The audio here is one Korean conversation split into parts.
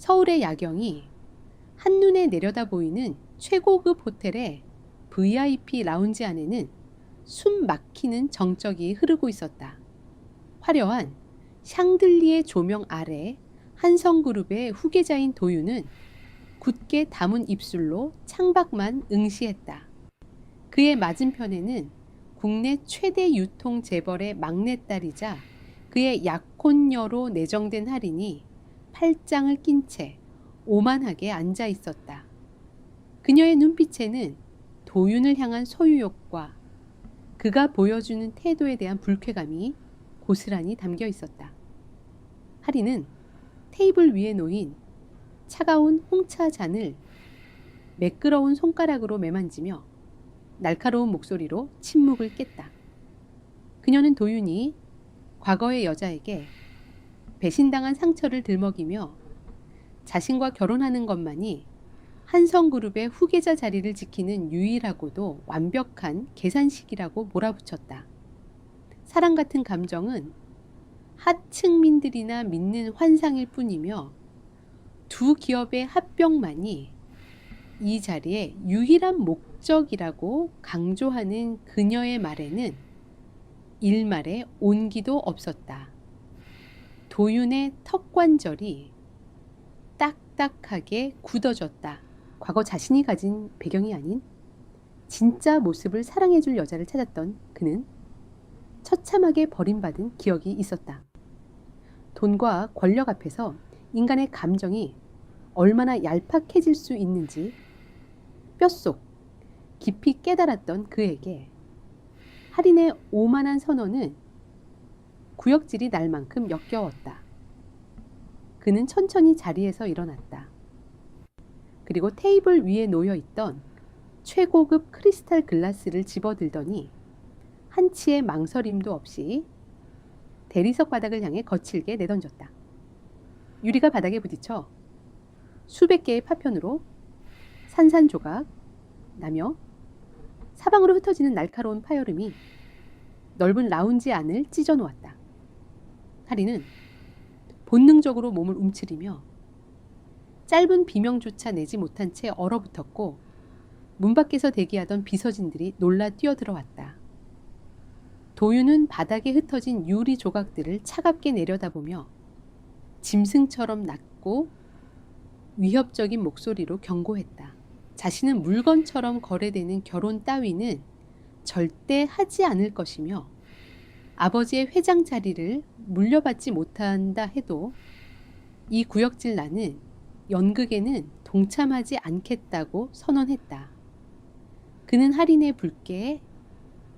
서울의 야경이 한눈에 내려다 보이는 최고급 호텔의 VIP 라운지 안에는 숨 막히는 정적이 흐르고 있었다. 화려한 샹들리에 조명 아래 한성그룹의 후계자인 도윤은 굳게 담은 입술로 창밖만 응시했다. 그의 맞은편에는 국내 최대 유통 재벌의 막내딸이자 그의 약혼녀로 내정된 할인이 팔짱을 낀 채 오만하게 앉아 있었다. 그녀의 눈빛에는 도윤을 향한 소유욕과 그가 보여주는 태도에 대한 불쾌감이 고스란히 담겨 있었다. 할인은 테이블 위에 놓인 차가운 홍차 잔을 매끄러운 손가락으로 매만지며 날카로운 목소리로 침묵을 깼다. 그녀는 도윤이 과거의 여자에게 배신당한 상처를 들먹이며 자신과 결혼하는 것만이 한성그룹의 후계자 자리를 지키는 유일하고도 완벽한 계산식이라고 몰아붙였다. 사랑 같은 감정은 하층민들이나 믿는 환상일 뿐이며 두 기업의 합병만이 이 자리의 유일한 목적이라고 강조하는 그녀의 말에는 일말의 온기도 없었다. 도윤의 턱관절이 딱딱하게 굳어졌다. 과거 자신이 가진 배경이 아닌 진짜 모습을 사랑해줄 여자를 찾았던 그는 처참하게 버림받은 기억이 있었다. 돈과 권력 앞에서 인간의 감정이 얼마나 얄팍해질 수 있는지 뼛속 깊이 깨달았던 그에게 할인의 오만한 선언은 구역질이 날 만큼 역겨웠다. 그는 천천히 자리에서 일어났다. 그리고 테이블 위에 놓여있던 최고급 크리스탈 글라스를 집어들더니 한치의 망설임도 없이 대리석 바닥을 향해 거칠게 내던졌다. 유리가 바닥에 부딪혀 수백 개의 파편으로 산산조각 나며 사방으로 흩어지는 날카로운 파열음이 넓은 라운지 안을 찢어 놓았다. 할인은 본능적으로 몸을 움츠리며 짧은 비명조차 내지 못한 채 얼어붙었고 문 밖에서 대기하던 비서진들이 놀라 뛰어들어왔다. 도윤은 바닥에 흩어진 유리 조각들을 차갑게 내려다보며 짐승처럼 낮고 위협적인 목소리로 경고했다. 자신은 물건처럼 거래되는 결혼 따위는 절대 하지 않을 것이며 아버지의 회장 자리를 물려받지 못한다 해도 이 구역질 나는 연극에는 동참하지 않겠다고 선언했다. 그는 할인의 붉게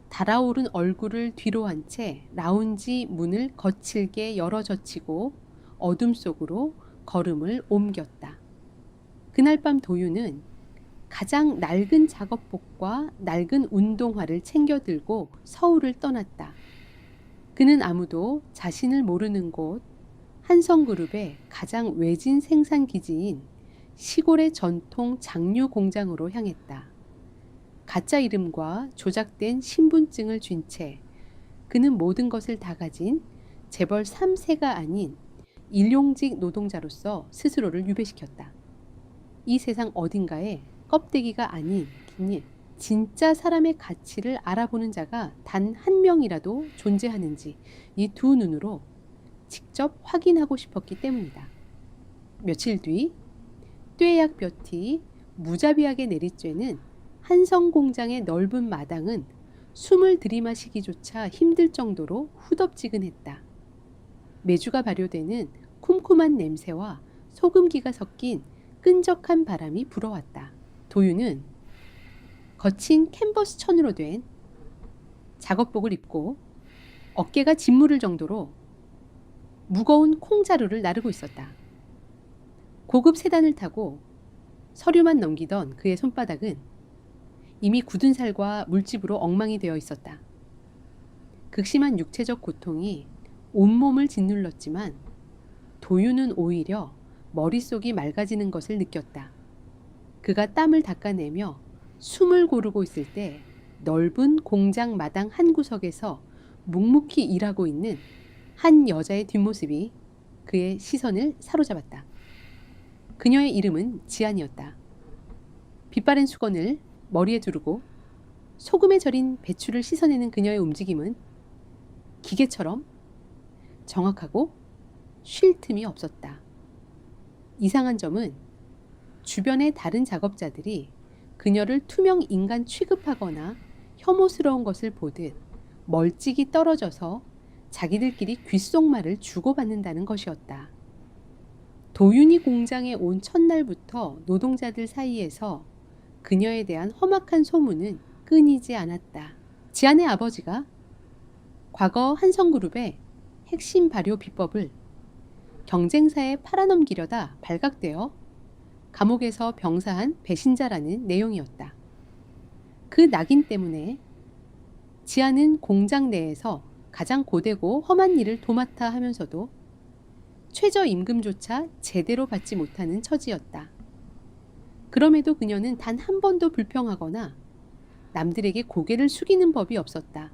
달아오른 얼굴을 뒤로 한 채 라운지 문을 거칠게 열어젖히고 어둠 속으로 걸음을 옮겼다. 그날 밤 도윤은 가장 낡은 작업복과 낡은 운동화를 챙겨 들고 서울을 떠났다. 그는 아무도 자신을 모르는 곳 한성그룹의 가장 외진 생산기지인 시골의 전통 장류 공장으로 향했다. 가짜 이름과 조작된 신분증을 쥔 채 그는 모든 것을 다 가진 재벌 3세가 아닌 일용직 노동자로서 스스로를 유배시켰다. 이 세상 어딘가에 껍데기가 아닌 긴 진짜 사람의 가치를 알아보는 자가 단 한 명이라도 존재하는지 이 두 눈으로 직접 확인하고 싶었기 때문이다. 며칠 뒤 뙤약볕이 무자비하게 내리쬐는 한성공장의 넓은 마당은 숨을 들이마시기조차 힘들 정도로 후덥지근했다. 메주가 발효되는 쿰쿰한 냄새와 소금기가 섞인 끈적한 바람이 불어왔다. 도윤은 거친 캔버스 천으로 된 작업복을 입고 어깨가 짓무를 정도로 무거운 콩자루를 나르고 있었다. 고급 세단을 타고 서류만 넘기던 그의 손바닥은 이미 굳은 살과 물집으로 엉망이 되어 있었다. 극심한 육체적 고통이 온몸을 짓눌렀지만 도윤은 오히려 머릿속이 맑아지는 것을 느꼈다. 그가 땀을 닦아내며 숨을 고르고 있을 때 넓은 공장 마당 한 구석에서 묵묵히 일하고 있는 한 여자의 뒷모습이 그의 시선을 사로잡았다. 그녀의 이름은 지안이었다. 빛바랜 수건을 머리에 두르고 소금에 절인 배추를 씻어내는 그녀의 움직임은 기계처럼 정확하고 쉴 틈이 없었다. 이상한 점은 주변의 다른 작업자들이 그녀를 투명 인간 취급하거나 혐오스러운 것을 보듯 멀찍이 떨어져서 자기들끼리 귓속말을 주고받는다는 것이었다. 도윤이 공장에 온 첫날부터 노동자들 사이에서 그녀에 대한 험악한 소문은 끊이지 않았다. 지안의 아버지가 과거 한성그룹의 핵심 발효 비법을 경쟁사에 팔아넘기려다 발각되어 감옥에서 병사한 배신자라는 내용이었다. 그 낙인 때문에 지안은 공장 내에서 가장 고되고 험한 일을 도맡아 하면서도 최저임금조차 제대로 받지 못하는 처지였다. 그럼에도 그녀는 단 한 번도 불평하거나 남들에게 고개를 숙이는 법이 없었다.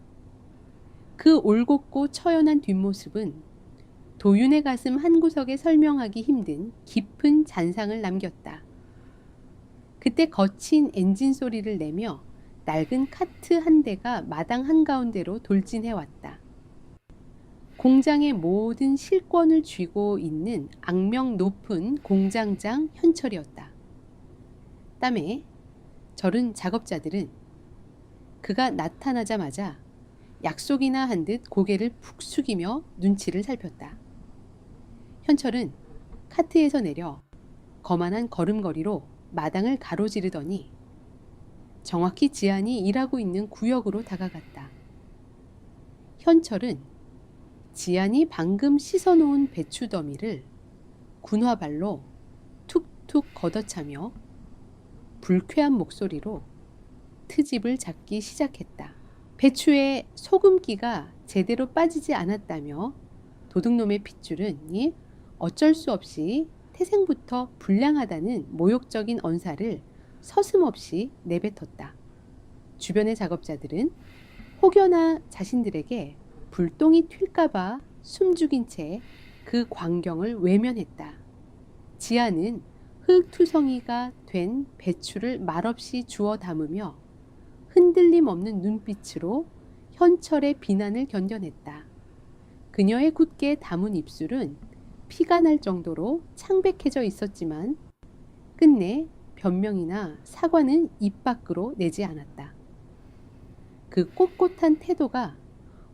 그 올곧고 처연한 뒷모습은 도윤의 가슴 한구석에 설명하기 힘든 깊은 잔상을 남겼다. 그때 거친 엔진 소리를 내며 낡은 카트 한 대가 마당 한가운데로 돌진해왔다. 공장의 모든 실권을 쥐고 있는 악명 높은 공장장 현철이었다. 땀에 절은 작업자들은 그가 나타나자마자 약속이나 한 듯 고개를 푹 숙이며 눈치를 살폈다. 현철은 카트에서 내려 거만한 걸음걸이로 마당을 가로지르더니 정확히 지안이 일하고 있는 구역으로 다가갔다. 현철은 지안이 방금 씻어놓은 배추 더미를 군화발로 툭툭 걷어차며 불쾌한 목소리로 트집을 잡기 시작했다. 배추에 소금기가 제대로 빠지지 않았다며 도둑놈의 핏줄은 어쩔 수 없이 태생부터 불량하다는 모욕적인 언사를 서슴없이 내뱉었다. 주변의 작업자들은 혹여나 자신들에게 불똥이 튈까봐 숨죽인 채 그 광경을 외면했다. 지아는 흙투성이가 된 배추를 말없이 주워 담으며 흔들림 없는 눈빛으로 현철의 비난을 견뎌냈다. 그녀의 굳게 담은 입술은 피가 날 정도로 창백해져 있었지만 끝내 변명이나 사과는 입 밖으로 내지 않았다. 그 꼿꼿한 태도가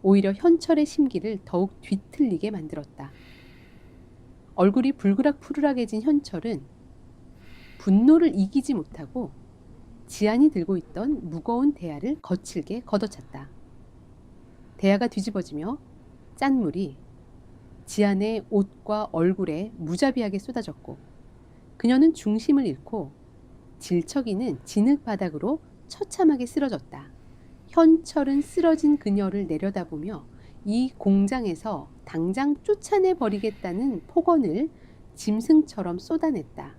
오히려 현철의 심기를 더욱 뒤틀리게 만들었다. 얼굴이 불그락푸르락해진 현철은 분노를 이기지 못하고 지안이 들고 있던 무거운 대야를 거칠게 걷어찼다. 대야가 뒤집어지며 짠물이 지안의 옷과 얼굴에 무자비하게 쏟아졌고 그녀는 중심을 잃고 질척이는 진흙 바닥으로 처참하게 쓰러졌다. 현철은 쓰러진 그녀를 내려다보며 이 공장에서 당장 쫓아내 버리겠다는 폭언을 짐승처럼 쏟아냈다.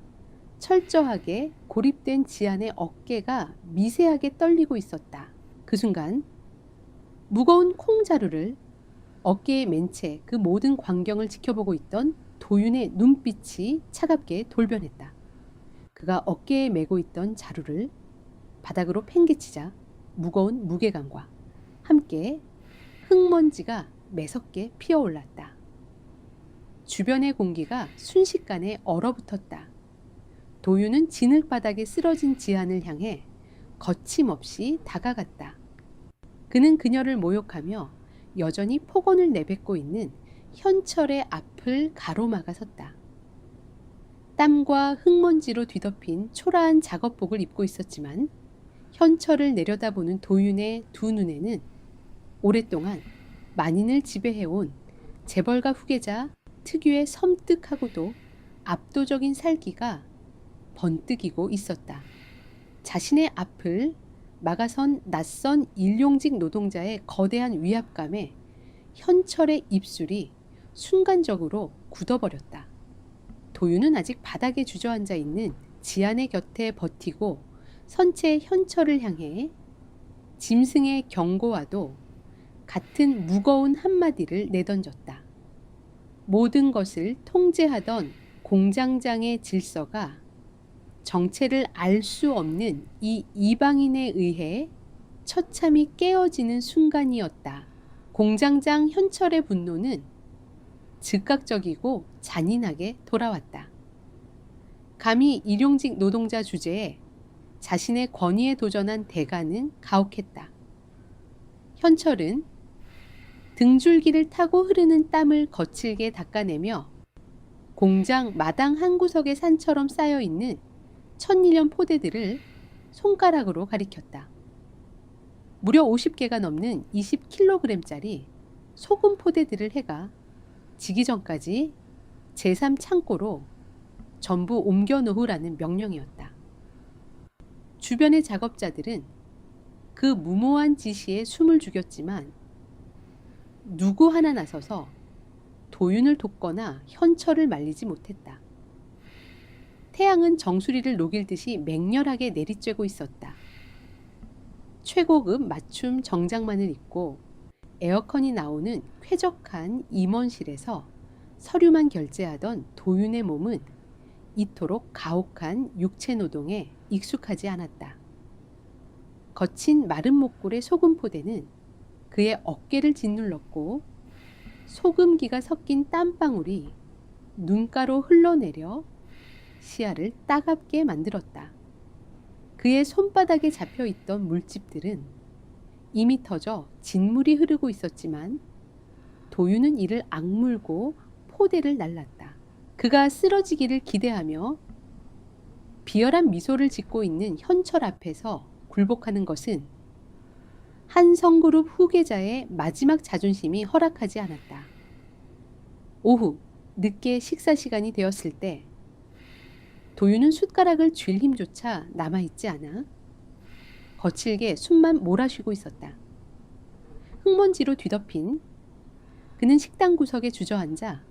철저하게 고립된 지안의 어깨가 미세하게 떨리고 있었다. 그 순간 무거운 콩자루를 어깨에 맨 채 그 모든 광경을 지켜보고 있던 도윤의 눈빛이 차갑게 돌변했다. 그가 어깨에 메고 있던 자루를 바닥으로 팽개치자 무거운 무게감과 함께 흙먼지가 매섭게 피어올랐다. 주변의 공기가 순식간에 얼어붙었다. 도윤은 진흙바닥에 쓰러진 지안을 향해 거침없이 다가갔다. 그는 그녀를 모욕하며 여전히 폭언을 내뱉고 있는 현철의 앞을 가로막아 섰다. 땀과 흙먼지로 뒤덮인 초라한 작업복을 입고 있었지만 현철을 내려다보는 도윤의 두 눈에는 오랫동안 만인을 지배해온 재벌가 후계자 특유의 섬뜩하고도 압도적인 살기가 번뜩이고 있었다. 자신의 앞을 막아선 낯선 일용직 노동자의 거대한 위압감에 현철의 입술이 순간적으로 굳어버렸다. 도윤은 아직 바닥에 주저앉아 있는 지안의 곁에 버티고 선체 현철을 향해 짐승의 경고와도 같은 무거운 한마디를 내던졌다. 모든 것을 통제하던 공장장의 질서가 정체를 알 수 없는 이 이방인에 의해 처참히 깨어지는 순간이었다. 공장장 현철의 분노는 즉각적이고 잔인하게 돌아왔다. 감히 일용직 노동자 주제에 자신의 권위에 도전한 대가는 가혹했다. 현철은 등줄기를 타고 흐르는 땀을 거칠게 닦아내며 공장 마당 한 구석의 산처럼 쌓여있는 천일염 포대들을 손가락으로 가리켰다. 무려 50개가 넘는 20kg짜리 소금 포대들을 해가 지기 전까지 제3창고로 전부 옮겨 놓으라는 명령이었다. 주변의 작업자들은 그 무모한 지시에 숨을 죽였지만 누구 하나 나서서 도윤을 돕거나 현철을 말리지 못했다. 태양은 정수리를 녹일 듯이 맹렬하게 내리쬐고 있었다. 최고급 맞춤 정장만을 입고 에어컨이 나오는 쾌적한 임원실에서 서류만 결제하던 도윤의 몸은 이토록 가혹한 육체 노동에 익숙하지 않았다. 거친 마른 목골의 소금 포대는 그의 어깨를 짓눌렀고 소금기가 섞인 땀방울이 눈가로 흘러내려 시야를 따갑게 만들었다. 그의 손바닥에 잡혀있던 물집들은 이미 터져 진물이 흐르고 있었지만 도윤은 이를 악물고 포대를 날랐다. 그가 쓰러지기를 기대하며 비열한 미소를 짓고 있는 현철 앞에서 굴복하는 것은 한성그룹 후계자의 마지막 자존심이 허락하지 않았다. 오후 늦게 식사 시간이 되었을 때 도윤은 숟가락을 쥘 힘조차 남아있지 않아 거칠게 숨만 몰아쉬고 있었다. 흙먼지로 뒤덮인 그는 식당 구석에 주저앉아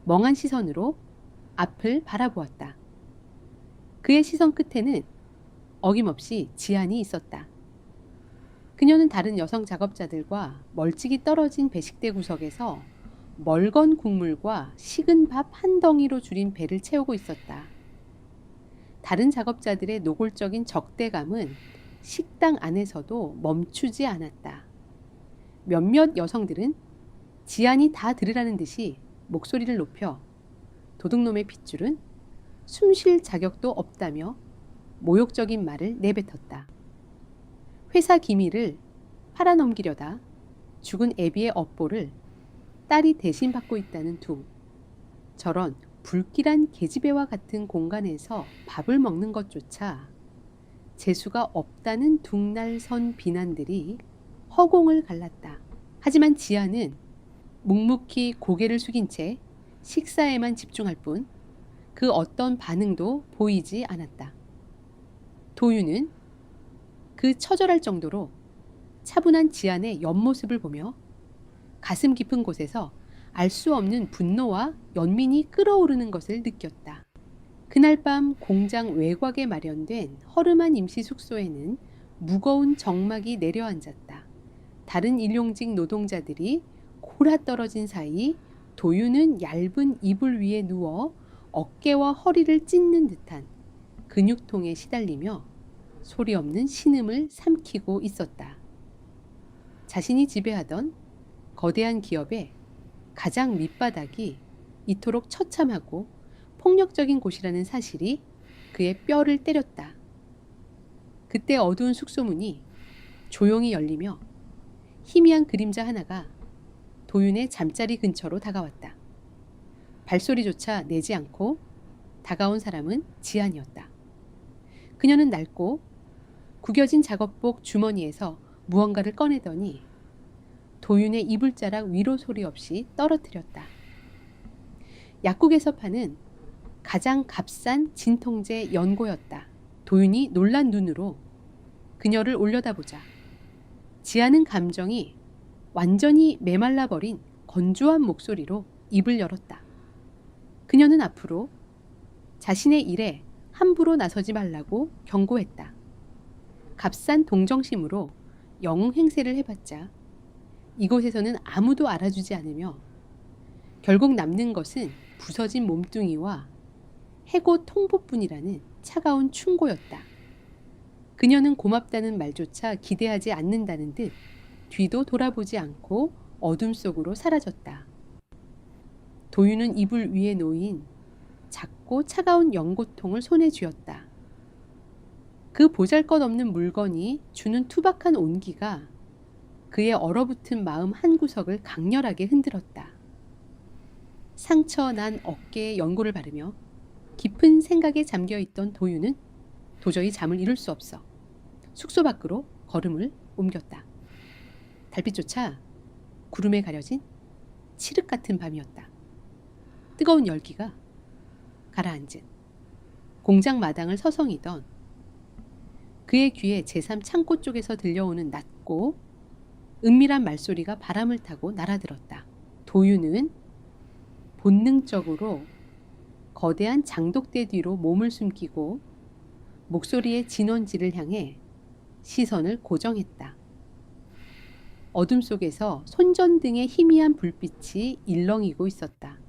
멍한 시선으로 앞을 바라보았다. 그의 시선 끝에는 어김없이 지안이 있었다. 그녀는 다른 여성 작업자들과 멀찍이 떨어진 배식대 구석에서 멀건 국물과 식은 밥 한 덩이로 줄인 배를 채우고 있었다. 다른 작업자들의 노골적인 적대감은 식당 안에서도 멈추지 않았다. 몇몇 여성들은 지안이 다 들으라는 듯이 목소리를 높여 도둑놈의 핏줄은 숨 쉴 자격도 없다며 모욕적인 말을 내뱉었다. 회사 기밀을 팔아넘기려다 죽은 애비의 업보를 딸이 대신 받고 있다는 둥. 저런 불길한 계집애와 같은 공간에서 밥을 먹는 것조차 재수가 없다는 둥날선 비난들이 허공을 갈랐다. 하지만 지아는 묵묵히 고개를 숙인 채 식사에만 집중할 뿐 그 어떤 반응도 보이지 않았다. 도윤은 그 처절할 정도로 차분한 지안의 옆모습을 보며 가슴 깊은 곳에서 알 수 없는 분노와 연민이 끓어오르는 것을 느꼈다. 그날 밤 공장 외곽에 마련된 허름한 임시 숙소에는 무거운 정막이 내려앉았다. 다른 일용직 노동자들이 골아떨어진 사이 도윤은 얇은 이불 위에 누워 어깨와 허리를 찢는 듯한 근육통에 시달리며 소리 없는 신음을 삼키고 있었다. 자신이 지배하던 거대한 기업의 가장 밑바닥이 이토록 처참하고 폭력적인 곳이라는 사실이 그의 뼈를 때렸다. 그때 어두운 숙소문이 조용히 열리며 희미한 그림자 하나가 도윤의 잠자리 근처로 다가왔다. 발소리조차 내지 않고 다가온 사람은 지안이었다. 그녀는 낡고 구겨진 작업복 주머니에서 무언가를 꺼내더니 도윤의 이불자락 위로 소리 없이 떨어뜨렸다. 약국에서 파는 가장 값싼 진통제 연고였다. 도윤이 놀란 눈으로 그녀를 올려다보자 지아는 감정이 완전히 메말라버린 건조한 목소리로 입을 열었다. 그녀는 앞으로 자신의 일에 함부로 나서지 말라고 경고했다. 값싼 동정심으로 영웅 행세를 해봤자 이곳에서는 아무도 알아주지 않으며 결국 남는 것은 부서진 몸뚱이와 해고 통보뿐이라는 차가운 충고였다. 그녀는 고맙다는 말조차 기대하지 않는다는 듯 뒤도 돌아보지 않고 어둠 속으로 사라졌다. 도윤은 이불 위에 놓인 작고 차가운 연고통을 손에 쥐었다. 그 보잘것없는 물건이 주는 투박한 온기가 그의 얼어붙은 마음 한구석을 강렬하게 흔들었다. 상처 난 어깨에 연고를 바르며 깊은 생각에 잠겨있던 도윤은 도저히 잠을 이룰 수 없어 숙소 밖으로 걸음을 옮겼다. 달빛조차 구름에 가려진 칠흑 같은 밤이었다. 뜨거운 열기가 가라앉은 공장 마당을 서성이던 그의 귀에 제3 창고 쪽에서 들려오는 낮고 은밀한 말소리가 바람을 타고 날아들었다. 도윤은 본능적으로 거대한 장독대 뒤로 몸을 숨기고 목소리의 진원지를 향해 시선을 고정했다. 어둠 속에서 손전등의 희미한 불빛이 일렁이고 있었다.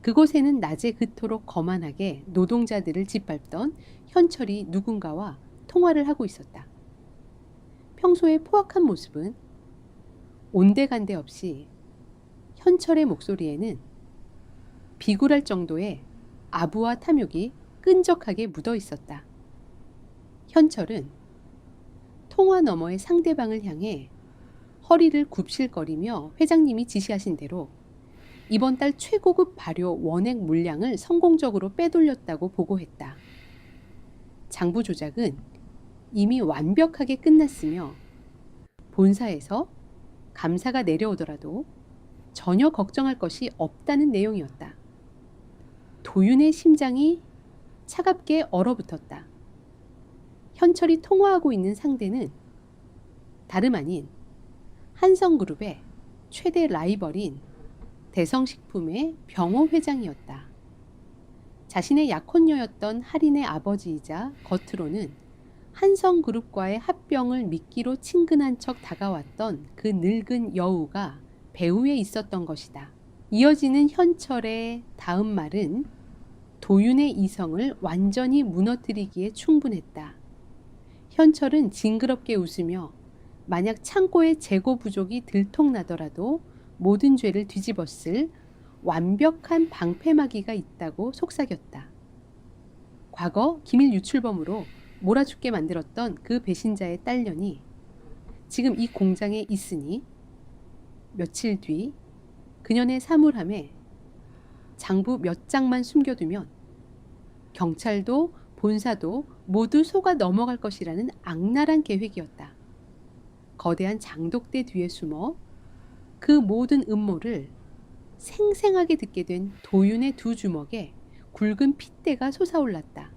그곳에는 낮에 그토록 거만하게 노동자들을 짓밟던 현철이 누군가와 통화를 하고 있었다. 평소의 포악한 모습은 온데간데 없이 현철의 목소리에는 비굴할 정도의 아부와 탐욕이 끈적하게 묻어 있었다. 현철은 통화 너머의 상대방을 향해 허리를 굽실거리며 회장님이 지시하신 대로 이번 달 최고급 발효 원액 물량을 성공적으로 빼돌렸다고 보고했다. 장부 조작은 이미 완벽하게 끝났으며 본사에서 감사가 내려오더라도 전혀 걱정할 것이 없다는 내용이었다. 도윤의 심장이 차갑게 얼어붙었다. 현철이 통화하고 있는 상대는 다름 아닌 한성그룹의 최대 라이벌인 대성식품의 병호 회장이었다. 자신의 약혼녀였던 할인의 아버지이자 겉으로는 한성그룹과의 합병을 미끼로 친근한 척 다가왔던 그 늙은 여우가 배후에 있었던 것이다. 이어지는 현철의 다음 말은 도윤의 이성을 완전히 무너뜨리기에 충분했다. 현철은 징그럽게 웃으며 만약 창고의 재고 부족이 들통나더라도 모든 죄를 뒤집었을 완벽한 방패막이가 있다고 속삭였다. 과거 기밀 유출범으로 몰아죽게 만들었던 그 배신자의 딸년이 지금 이 공장에 있으니 며칠 뒤 그년의 사물함에 장부 몇 장만 숨겨두면 경찰도 본사도 모두 속아 넘어갈 것이라는 악랄한 계획이었다. 거대한 장독대 뒤에 숨어 그 모든 음모를 생생하게 듣게 된 도윤의 두 주먹에 굵은 핏대가 솟아올랐다.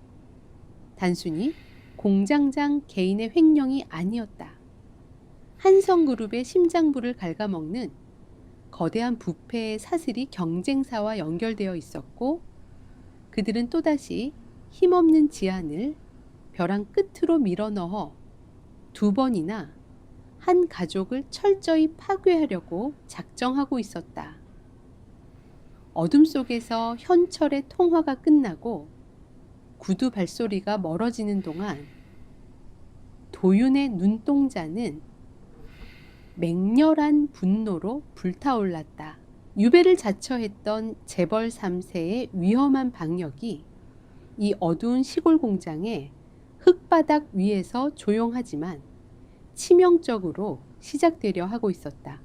단순히 공장장 개인의 횡령이 아니었다. 한성그룹의 심장부를 갉아먹는 거대한 부패의 사슬이 경쟁사와 연결되어 있었고 그들은 또다시 힘없는 지안을 벼랑 끝으로 밀어넣어 두 번이나 한 가족을 철저히 파괴하려고 작정하고 있었다. 어둠 속에서 현철의 통화가 끝나고 구두 발소리가 멀어지는 동안 도윤의 눈동자는 맹렬한 분노로 불타올랐다. 유배를 자처했던 재벌 3세의 위험한 방역이 이 어두운 시골 공장의 흙바닥 위에서 조용하지만 치명적으로 시작되려 하고 있었다.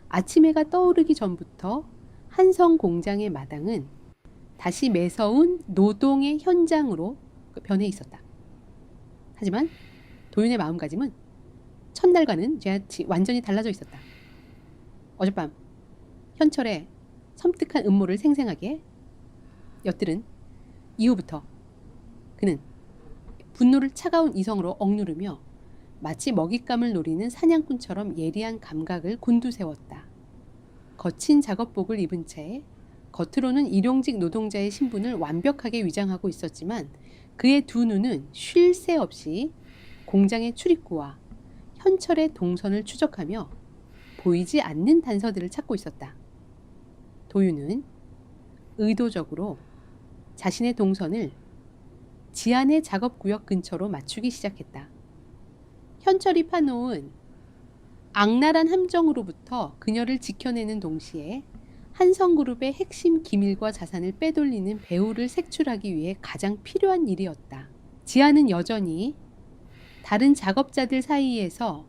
아침 해가 떠오르기 전부터 한성 공장의 마당은 다시 매서운 노동의 현장으로 변해 있었다. 하지만 도윤의 마음가짐은 첫날과는 완전히 달라져 있었다. 어젯밤 현철의 섬뜩한 음모를 생생하게 엿들은 이후부터 그는 분노를 차가운 이성으로 억누르며 마치 먹잇감을 노리는 사냥꾼처럼 예리한 감각을 곤두세웠다. 거친 작업복을 입은 채 겉으로는 일용직 노동자의 신분을 완벽하게 위장하고 있었지만 그의 두 눈은 쉴 새 없이 공장의 출입구와 현철의 동선을 추적하며 보이지 않는 단서들을 찾고 있었다. 도윤은 의도적으로 자신의 동선을 지안의 작업구역 근처로 맞추기 시작했다. 현철이 파놓은 악랄한 함정으로부터 그녀를 지켜내는 동시에 한성그룹의 핵심 기밀과 자산을 빼돌리는 배우를 색출하기 위해 가장 필요한 일이었다. 지안은 여전히 다른 작업자들 사이에서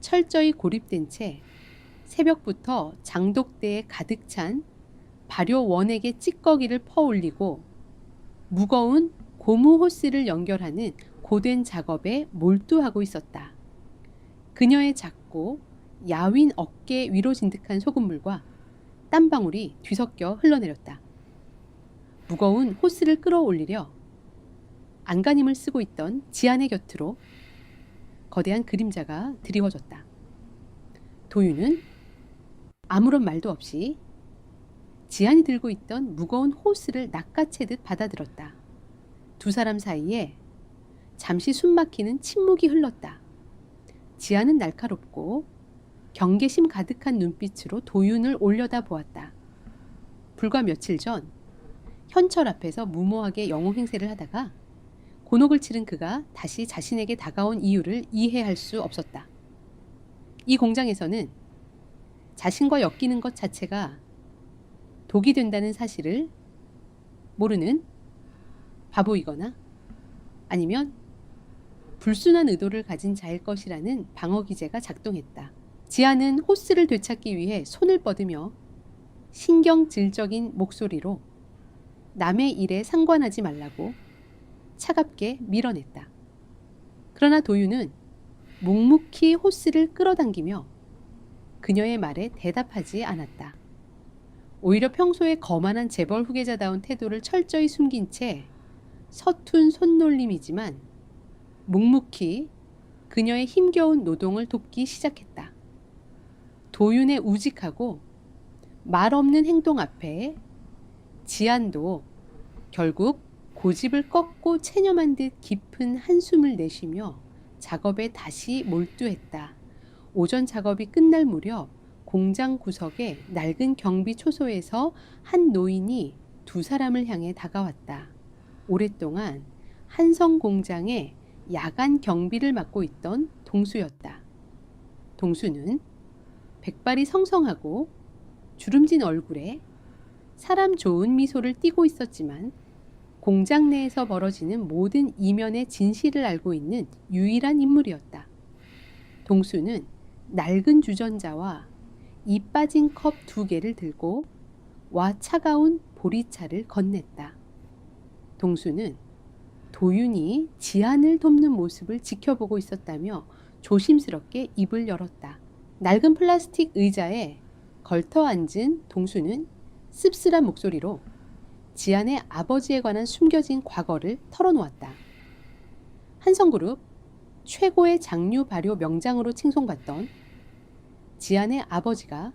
철저히 고립된 채 새벽부터 장독대에 가득 찬 발효 원액의 찌꺼기를 퍼올리고 무거운 고무 호스를 연결하는 고된 작업에 몰두하고 있었다. 그녀의 작고 야윈 어깨 위로 진득한 소금물과 땀방울이 뒤섞여 흘러내렸다. 무거운 호스를 끌어올리려 안간힘을 쓰고 있던 지안의 곁으로 거대한 그림자가 드리워졌다. 도윤은 아무런 말도 없이 지안이 들고 있던 무거운 호스를 낚아채듯 받아들었다. 두 사람 사이에 잠시 숨막히는 침묵이 흘렀다. 지안은 날카롭고 경계심 가득한 눈빛으로 도윤을 올려다보았다. 불과 며칠 전 현철 앞에서 무모하게 영웅 행세를 하다가 곤혹을 치른 그가 다시 자신에게 다가온 이유를 이해할 수 없었다. 이 공장에서는 자신과 엮이는 것 자체가 독이 된다는 사실을 모르는 바보이거나 아니면 불순한 의도를 가진 자일 것이라는 방어 기제가 작동했다. 지아는 호스를 되찾기 위해 손을 뻗으며 신경질적인 목소리로 남의 일에 상관하지 말라고 차갑게 밀어냈다. 그러나 도윤은 묵묵히 호스를 끌어당기며 그녀의 말에 대답하지 않았다. 오히려 평소에 거만한 재벌 후계자다운 태도를 철저히 숨긴 채 서툰 손놀림이지만 묵묵히 그녀의 힘겨운 노동을 돕기 시작했다. 도윤의 우직하고 말없는 행동 앞에 지안도 결국 고집을 꺾고 체념한 듯 깊은 한숨을 내쉬며 작업에 다시 몰두했다. 오전 작업이 끝날 무렵 공장 구석의 낡은 경비 초소에서 한 노인이 두 사람을 향해 다가왔다. 오랫동안 한성 공장의 야간 경비를 맡고 있던 동수였다. 동수는 백발이 성성하고 주름진 얼굴에 사람 좋은 미소를 띠고 있었지만 공장 내에서 벌어지는 모든 이면의 진실을 알고 있는 유일한 인물이었다. 동수는 낡은 주전자와 이 빠진 컵 2개를 들고 와 차가운 보리차를 건넸다. 동수는 도윤이 지안을 돕는 모습을 지켜보고 있었다며 조심스럽게 입을 열었다. 낡은 플라스틱 의자에 걸터 앉은 동수는 씁쓸한 목소리로 지안의 아버지에 관한 숨겨진 과거를 털어놓았다. 한성그룹 최고의 장류 발효 명장으로 칭송받던 지안의 아버지가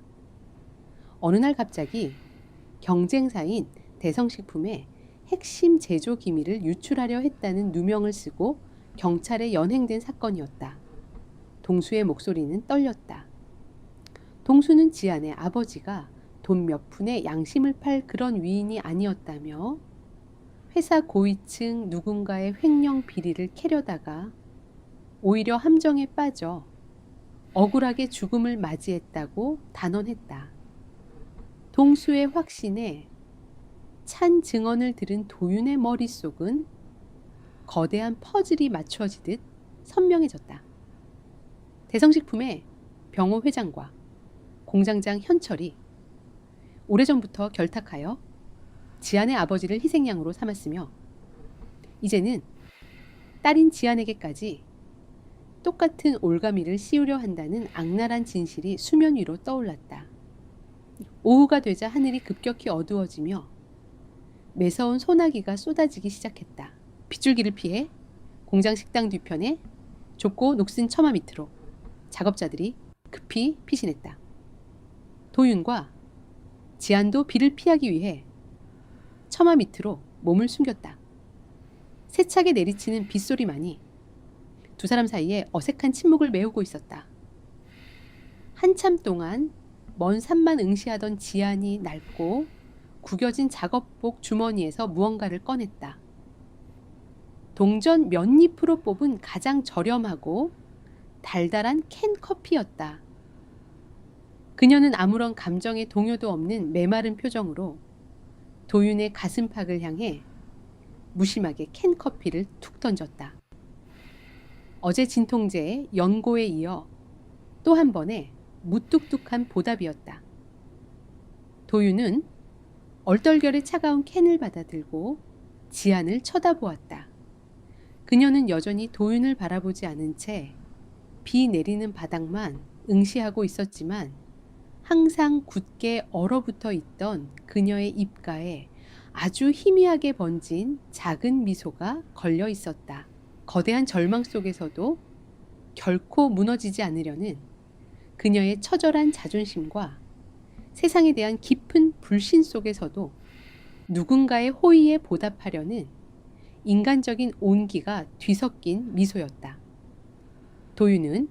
어느 날 갑자기 경쟁사인 대성식품의 핵심 제조 기밀을 유출하려 했다는 누명을 쓰고 경찰에 연행된 사건이었다. 동수의 목소리는 떨렸다. 동수는 지안의 아버지가 돈 몇 푼에 양심을 팔 그런 위인이 아니었다며 회사 고위층 누군가의 횡령 비리를 캐려다가 오히려 함정에 빠져 억울하게 죽음을 맞이했다고 단언했다. 동수의 확신에 찬 증언을 들은 도윤의 머릿속은 거대한 퍼즐이 맞춰지듯 선명해졌다. 대성식품의 병호 회장과 공장장 현철이 오래전부터 결탁하여 지안의 아버지를 희생양으로 삼았으며 이제는 딸인 지안에게까지 똑같은 올가미를 씌우려 한다는 악랄한 진실이 수면 위로 떠올랐다. 오후가 되자 하늘이 급격히 어두워지며 매서운 소나기가 쏟아지기 시작했다. 빗줄기를 피해 공장 식당 뒤편에 좁고 녹슨 처마 밑으로 작업자들이 급히 피신했다. 도윤과 지안도 비를 피하기 위해 처마 밑으로 몸을 숨겼다. 세차게 내리치는 빗소리만이 두 사람 사이에 어색한 침묵을 메우고 있었다. 한참 동안 먼 산만 응시하던 지안이 낡고 구겨진 작업복 주머니에서 무언가를 꺼냈다. 동전 몇 잎으로 뽑은 가장 저렴하고 달달한 캔 커피였다. 그녀는 아무런 감정의 동요도 없는 메마른 표정으로 도윤의 가슴팍을 향해 무심하게 캔 커피를 툭 던졌다. 어제 진통제의 연고에 이어 또 한 번의 무뚝뚝한 보답이었다. 도윤은 얼떨결에 차가운 캔을 받아들고 지안을 쳐다보았다. 그녀는 여전히 도윤을 바라보지 않은 채 비 내리는 바닥만 응시하고 있었지만 항상 굳게 얼어붙어 있던 그녀의 입가에 아주 희미하게 번진 작은 미소가 걸려 있었다. 거대한 절망 속에서도 결코 무너지지 않으려는 그녀의 처절한 자존심과 세상에 대한 깊은 불신 속에서도 누군가의 호의에 보답하려는 인간적인 온기가 뒤섞인 미소였다. 도윤은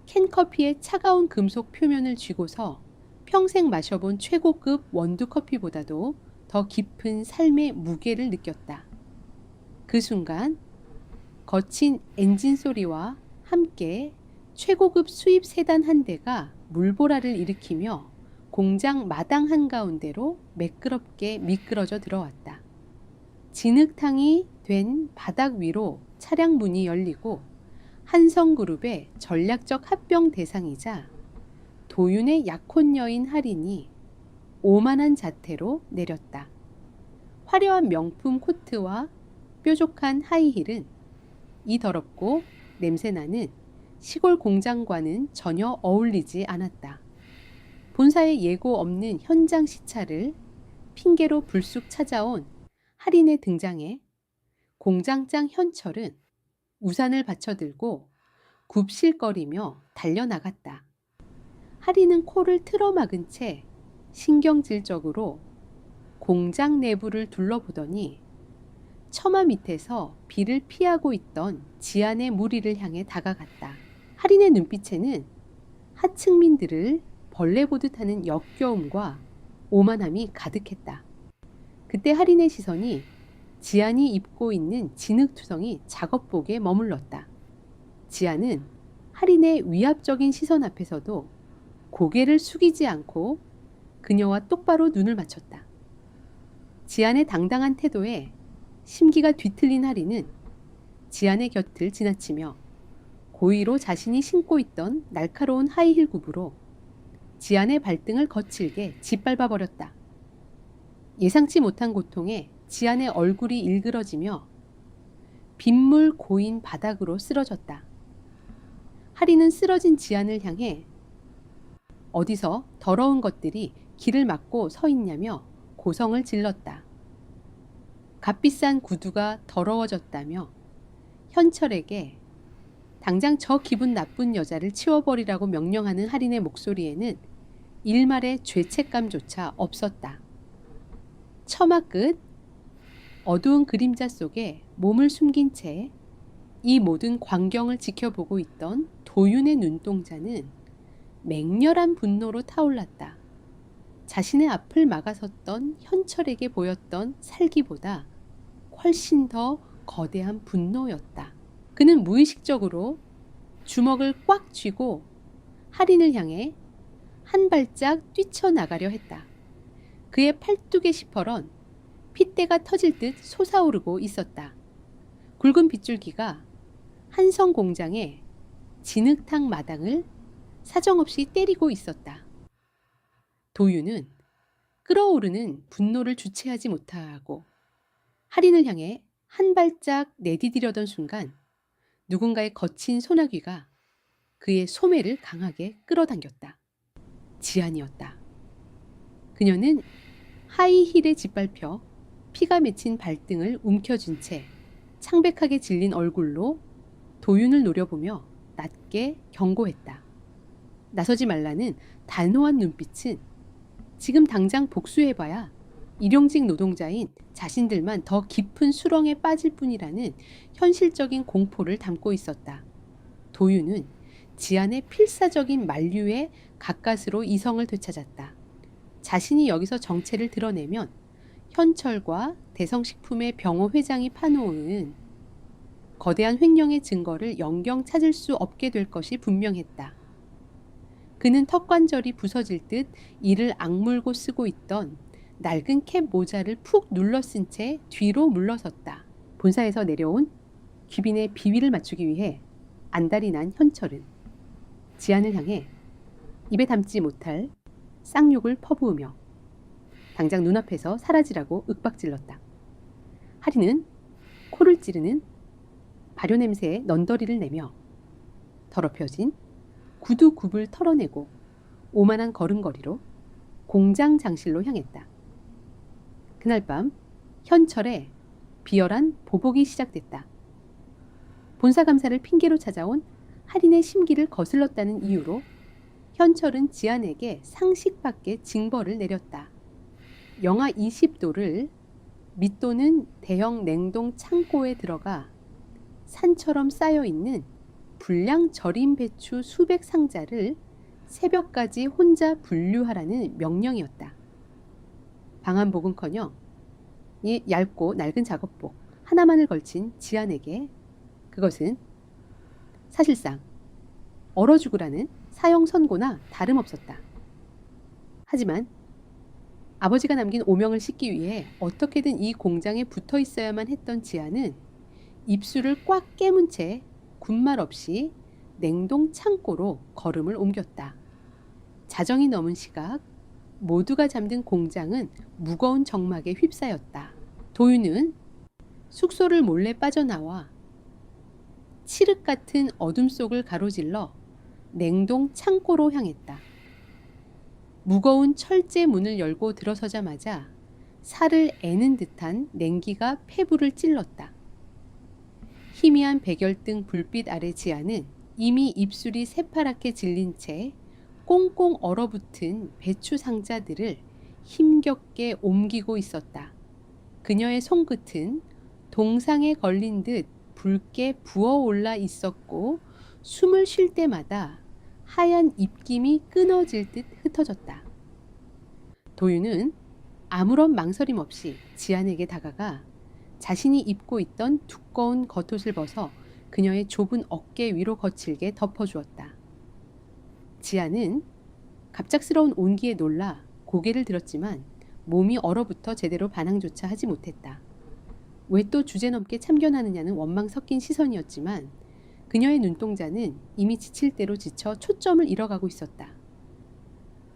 캔커피의 차가운 금속 표면을 쥐고서 평생 마셔본 최고급 원두커피보다도 더 깊은 삶의 무게를 느꼈다. 그 순간 거친 엔진 소리와 함께 최고급 수입 세단 한 대가 물보라를 일으키며 공장 마당 한가운데로 매끄럽게 미끄러져 들어왔다. 진흙탕이 된 바닥 위로 차량 문이 열리고 한성그룹의 전략적 합병 대상이자 도윤의 약혼 여인 할인이 오만한 자태로 내렸다. 화려한 명품 코트와 뾰족한 하이힐은 이 더럽고 냄새나는 시골 공장과는 전혀 어울리지 않았다. 본사에 예고 없는 현장 시차를 핑계로 불쑥 찾아온 할인의 등장에 공장장 현철은 우산을 받쳐들고 굽실거리며 달려나갔다. 할인은 코를 틀어막은 채 신경질적으로 공장 내부를 둘러보더니 처마 밑에서 비를 피하고 있던 지안의 무리를 향해 다가갔다. 할인의 눈빛에는 하층민들을 벌레 보듯 하는 역겨움과 오만함이 가득했다. 그때 할인의 시선이 지안이 입고 있는 진흙투성이 작업복에 머물렀다. 지안은 할인의 위압적인 시선 앞에서도 고개를 숙이지 않고 그녀와 똑바로 눈을 맞췄다. 지안의 당당한 태도에 심기가 뒤틀린 할인은 지안의 곁을 지나치며 고의로 자신이 신고 있던 날카로운 하이힐 굽으로 지안의 발등을 거칠게 짓밟아 버렸다. 예상치 못한 고통에 지안의 얼굴이 일그러지며 빗물 고인 바닥으로 쓰러졌다. 할인은 쓰러진 지안을 향해 어디서 더러운 것들이 길을 막고 서 있냐며 고성을 질렀다. 값비싼 구두가 더러워졌다며 현철에게 당장 저 기분 나쁜 여자를 치워버리라고 명령하는 할인의 목소리에는 일말의 죄책감조차 없었다. 처마 끝 어두운 그림자 속에 몸을 숨긴 채 이 모든 광경을 지켜보고 있던 도윤의 눈동자는 맹렬한 분노로 타올랐다. 자신의 앞을 막아섰던 현철에게 보였던 살기보다 훨씬 더 거대한 분노였다. 그는 무의식적으로 주먹을 꽉 쥐고 할인을 향해 한 발짝 뛰쳐나가려 했다. 그의 팔뚝의 시퍼런 핏대가 터질 듯 솟아오르고 있었다. 굵은 빗줄기가 한성 공장의 진흙탕 마당을 사정없이 때리고 있었다. 도윤은 끓어오르는 분노를 주체하지 못하고 할인을 향해 한 발짝 내디디려던 순간 누군가의 거친 소나귀가 그의 소매를 강하게 끌어당겼다. 지안이었다. 그녀는 하이힐에 짓밟혀 피가 맺힌 발등을 움켜쥔 채 창백하게 질린 얼굴로 도윤을 노려보며 낮게 경고했다. 나서지 말라는 단호한 눈빛은 지금 당장 복수해봐야 일용직 노동자인 자신들만 더 깊은 수렁에 빠질 뿐이라는 현실적인 공포를 담고 있었다. 도윤은 지안의 필사적인 만류에 가까스로 이성을 되찾았다. 자신이 여기서 정체를 드러내면 현철과 대성식품의 병호 회장이 파놓은 거대한 횡령의 증거를 영영 찾을 수 없게 될 것이 분명했다. 그는 턱관절이 부서질 듯 이를 악물고 쓰고 있던 낡은 캡 모자를 푹 눌러 쓴 채 뒤로 물러섰다. 본사에서 내려온 귀빈의 비위를 맞추기 위해 안달이 난 현철은 지안을 향해 입에 담지 못할 쌍욕을 퍼부으며 당장 눈앞에서 사라지라고 윽박질렀다. 하리는 코를 찌르는 발효 냄새에 넌더리를 내며 더럽혀진 구두굽을 털어내고 오만한 걸음걸이로 공장 장실로 향했다. 그날 밤 현철의 비열한 보복이 시작됐다. 본사 감사를 핑계로 찾아온 할인의 심기를 거슬렀다는 이유로 현철은 지안에게 상식밖의 징벌을 내렸다. 영하 20도를 밑도는 대형 냉동 창고에 들어가 산처럼 쌓여있는 불량 절임 배추 수백 상자를 새벽까지 혼자 분류하라는 명령이었다. 방한복은커녕 이 얇고 낡은 작업복 하나만을 걸친 지안에게 그것은 사실상 얼어 죽으라는 사형 선고나 다름없었다. 하지만 아버지가 남긴 오명을 씻기 위해 어떻게든 이 공장에 붙어 있어야만 했던 지안은 입술을 꽉 깨문 채 군말 없이 냉동 창고로 걸음을 옮겼다. 자정이 넘은 시각 모두가 잠든 공장은 무거운 정막에 휩싸였다. 도윤은 숙소를 몰래 빠져나와 칠흑 같은 어둠 속을 가로질러 냉동 창고로 향했다. 무거운 철제 문을 열고 들어서자마자 살을 애는 듯한 냉기가 폐부를 찔렀다. 희미한 백열등 불빛 아래 지안은 이미 입술이 새파랗게 질린 채 꽁꽁 얼어붙은 배추 상자들을 힘겹게 옮기고 있었다. 그녀의 손끝은 동상에 걸린 듯 붉게 부어올라 있었고 숨을 쉴 때마다 하얀 입김이 끊어질 듯 흩어졌다. 도윤은 아무런 망설임 없이 지안에게 다가가 자신이 입고 있던 두꺼운 겉옷을 벗어 그녀의 좁은 어깨 위로 거칠게 덮어주었다. 지안은 갑작스러운 온기에 놀라 고개를 들었지만 몸이 얼어붙어 제대로 반항조차 하지 못했다. 왜 또 주제넘게 참견하느냐는 원망 섞인 시선이었지만 그녀의 눈동자는 이미 지칠 대로 지쳐 초점을 잃어가고 있었다.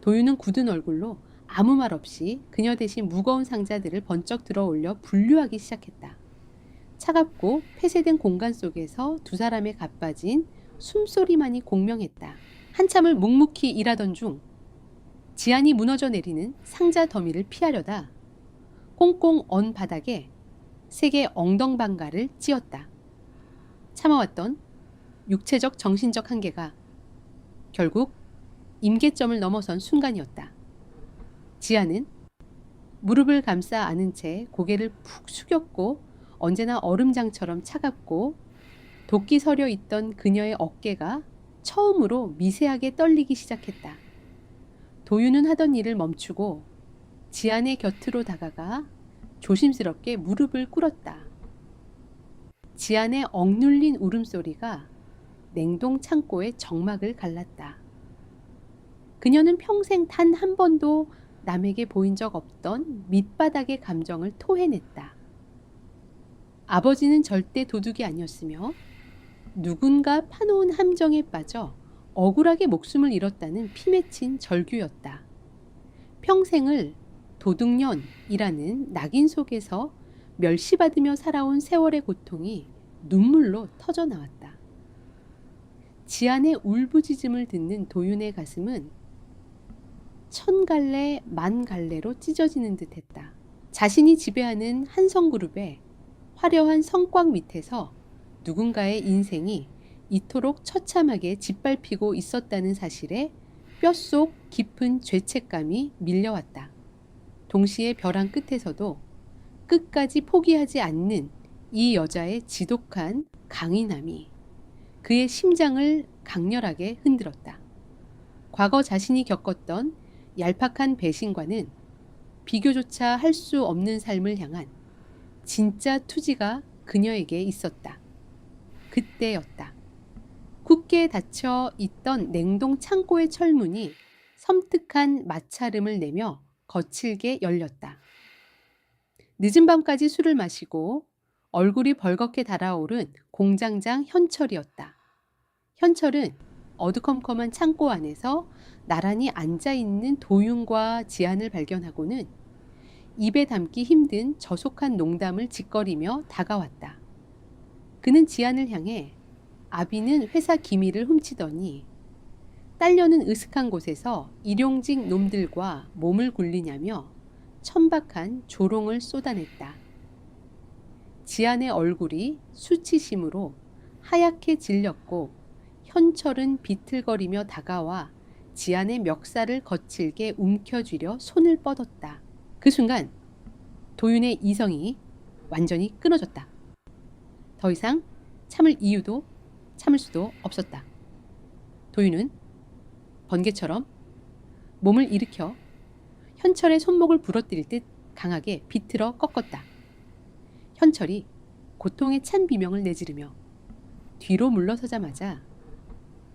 도윤은 굳은 얼굴로 아무 말 없이 그녀 대신 무거운 상자들을 번쩍 들어 올려 분류하기 시작했다. 차갑고 폐쇄된 공간 속에서 두 사람의 가빠진 숨소리만이 공명했다. 한참을 묵묵히 일하던 중 지안이 무너져 내리는 상자 더미를 피하려다 꽁꽁 언 바닥에 세게 엉덩방가를 찧었다. 참아왔던 육체적 정신적 한계가 결국 임계점을 넘어선 순간이었다. 지안은 무릎을 감싸 안은 채 고개를 푹 숙였고 언제나 얼음장처럼 차갑고 도끼 서려 있던 그녀의 어깨가 처음으로 미세하게 떨리기 시작했다. 도윤은 하던 일을 멈추고 지안의 곁으로 다가가 조심스럽게 무릎을 꿇었다. 지안의 억눌린 울음소리가 냉동 창고의 정막을 갈랐다. 그녀는 평생 단 한 번도 남에게 보인 적 없던 밑바닥의 감정을 토해냈다. 아버지는 절대 도둑이 아니었으며 누군가 파놓은 함정에 빠져 억울하게 목숨을 잃었다는 피맺힌 절규였다. 평생을 도둑년이라는 낙인 속에서 멸시받으며 살아온 세월의 고통이 눈물로 터져나왔다. 지안의 울부짖음을 듣는 도윤의 가슴은 천 갈래 만 갈래로 찢어지는 듯했다. 자신이 지배하는 한성그룹의 화려한 성곽 밑에서 누군가의 인생이 이토록 처참하게 짓밟히고 있었다는 사실에 뼛속 깊은 죄책감이 밀려왔다. 동시에 벼랑 끝에서도 끝까지 포기하지 않는 이 여자의 지독한 강인함이 그의 심장을 강렬하게 흔들었다. 과거 자신이 겪었던 얄팍한 배신과는 비교조차 할 수 없는 삶을 향한 진짜 투지가 그녀에게 있었다. 그때였다. 굳게 닫혀 있던 냉동 창고의 철문이 섬뜩한 마찰음을 내며 거칠게 열렸다. 늦은 밤까지 술을 마시고 얼굴이 벌겋게 달아오른 공장장 현철이었다. 현철은 어두컴컴한 창고 안에서 나란히 앉아있는 도윤과 지안을 발견하고는 입에 담기 힘든 저속한 농담을 짓거리며 다가왔다. 그는 지안을 향해 아비는 회사 기밀을 훔치더니 딸려는 으슥한 곳에서 일용직 놈들과 몸을 굴리냐며 천박한 조롱을 쏟아냈다. 지안의 얼굴이 수치심으로 하얗게 질렸고 현철은 비틀거리며 다가와 지안의 멱살을 거칠게 움켜쥐려 손을 뻗었다. 그 순간 도윤의 이성이 완전히 끊어졌다. 더 이상 참을 이유도 참을 수도 없었다. 도윤은 번개처럼 몸을 일으켜 현철의 손목을 부러뜨릴 듯 강하게 비틀어 꺾었다. 현철이 고통에 찬 비명을 내지르며 뒤로 물러서자마자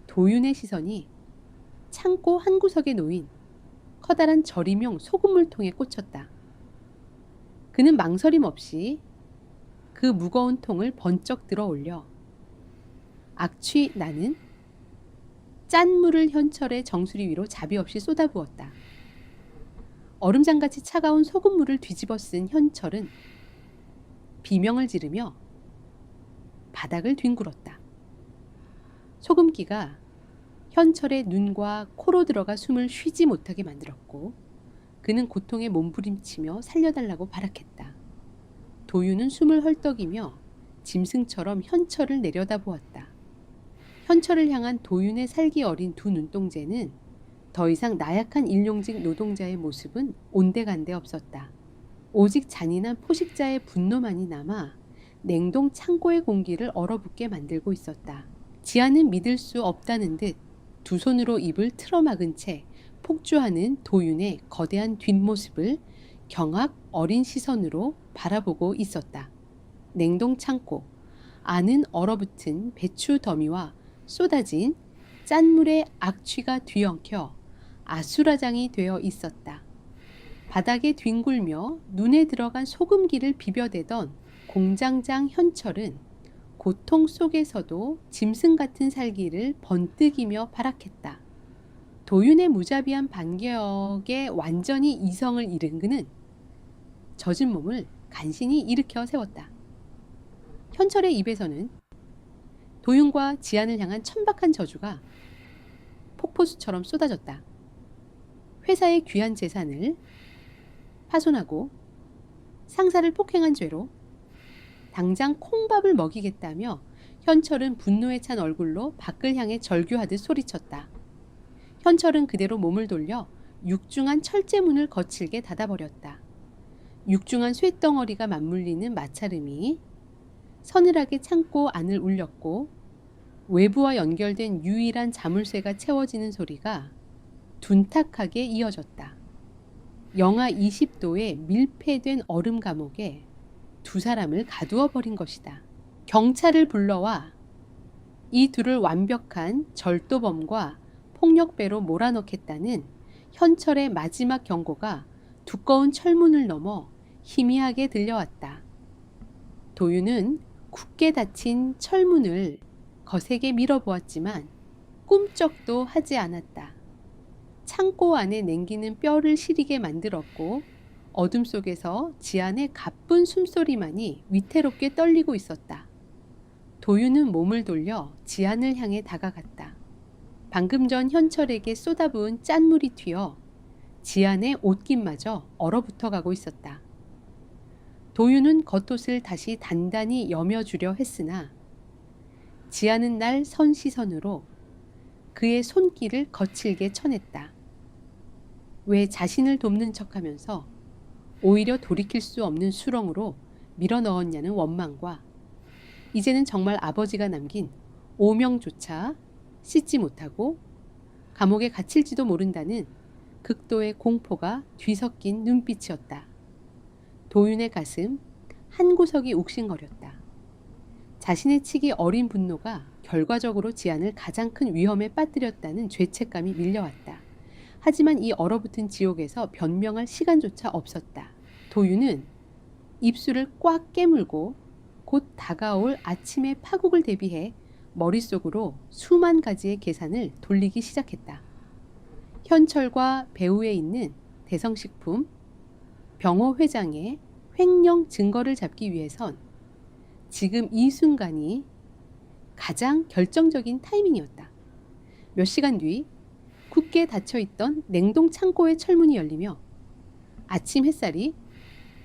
도윤의 시선이 창고 한 구석에 놓인 커다란 절임용 소금물통에 꽂혔다. 그는 망설임 없이 그 무거운 통을 번쩍 들어 올려 악취 나는 짠 물을 현철의 정수리 위로 자비 없이 쏟아부었다. 얼음장같이 차가운 소금물을 뒤집어 쓴 현철은 비명을 지르며 바닥을 뒹굴었다. 소금기가 현철의 눈과 코로 들어가 숨을 쉬지 못하게 만들었고 그는 고통에 몸부림치며 살려달라고 발악했다. 도윤은 숨을 헐떡이며 짐승처럼 현철을 내려다보았다. 현철을 향한 도윤의 살기 어린 두 눈동자는 더 이상 나약한 일용직 노동자의 모습은 온데간데 없었다. 오직 잔인한 포식자의 분노만이 남아 냉동 창고의 공기를 얼어붙게 만들고 있었다. 지아는 믿을 수 없다는 듯 두 손으로 입을 틀어막은 채 폭주하는 도윤의 거대한 뒷모습을 경악 어린 시선으로 바라보고 있었다. 냉동 창고 안은 얼어붙은 배추 더미와 쏟아진 짠물의 악취가 뒤엉켜 아수라장이 되어 있었다. 바닥에 뒹굴며 눈에 들어간 소금기를 비벼대던 공장장 현철은 고통 속에서도 짐승 같은 살기를 번뜩이며 발악했다. 도윤의 무자비한 반격에 완전히 이성을 잃은 그는 젖은 몸을 간신히 일으켜 세웠다. 현철의 입에서는 도윤과 지안을 향한 천박한 저주가 폭포수처럼 쏟아졌다. 회사의 귀한 재산을 파손하고 상사를 폭행한 죄로 당장 콩밥을 먹이겠다며 현철은 분노에 찬 얼굴로 밖을 향해 절규하듯 소리쳤다. 현철은 그대로 몸을 돌려 육중한 철제문을 거칠게 닫아버렸다. 육중한 쇳덩어리가 맞물리는 마찰음이 서늘하게 창고 안을 울렸고 외부와 연결된 유일한 자물쇠가 채워지는 소리가 둔탁하게 이어졌다. 영하 20도의 밀폐된 얼음 감옥에 두 사람을 가두어 버린 것이다. 경찰을 불러와 이 둘을 완벽한 절도범과 폭력배로 몰아넣겠다는 현철의 마지막 경고가 두꺼운 철문을 넘어 희미하게 들려왔다. 도윤은 굳게 닫힌 철문을 거세게 밀어보았지만 꿈쩍도 하지 않았다. 창고 안에 냉기는 뼈를 시리게 만들었고 어둠 속에서 지안의 가쁜 숨소리만이 위태롭게 떨리고 있었다. 도윤은 몸을 돌려 지안을 향해 다가갔다. 방금 전 현철에게 쏟아부은 짠물이 튀어 지안의 옷깃마저 얼어붙어 가고 있었다. 도윤은 겉옷을 다시 단단히 여며주려 했으나 지안은 날 선 시선으로 그의 손길을 거칠게 쳐냈다. 왜 자신을 돕는 척하면서 오히려 돌이킬 수 없는 수렁으로 밀어넣었냐는 원망과 이제는 정말 아버지가 남긴 오명조차 씻지 못하고 감옥에 갇힐지도 모른다는 극도의 공포가 뒤섞인 눈빛이었다. 도윤의 가슴 한 구석이 욱신거렸다. 자신의 치기 어린 분노가 결과적으로 지안을 가장 큰 위험에 빠뜨렸다는 죄책감이 밀려왔다. 하지만 이 얼어붙은 지옥에서 변명할 시간조차 없었다. 도윤은 입술을 꽉 깨물고 곧 다가올 아침의 파국을 대비해 머릿속으로 수만 가지의 계산을 돌리기 시작했다. 현철과 배후에 있는 대성식품 병호 회장의 횡령 증거를 잡기 위해선 지금 이 순간이 가장 결정적인 타이밍이었다. 몇 시간 뒤 굳게 닫혀있던 냉동 창고의 철문이 열리며 아침 햇살이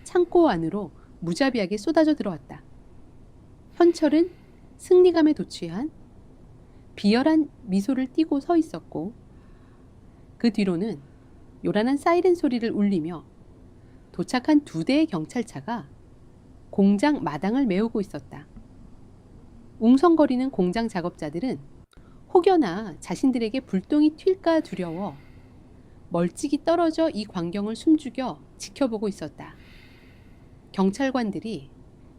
창고 안으로 무자비하게 쏟아져 들어왔다. 현철은 승리감에 도취한 비열한 미소를 띠고 서 있었고 그 뒤로는 요란한 사이렌 소리를 울리며 도착한 2대의 경찰차가 공장 마당을 메우고 있었다. 웅성거리는 공장 작업자들은 혹여나 자신들에게 불똥이 튈까 두려워 멀찍이 떨어져 이 광경을 숨죽여 지켜보고 있었다. 경찰관들이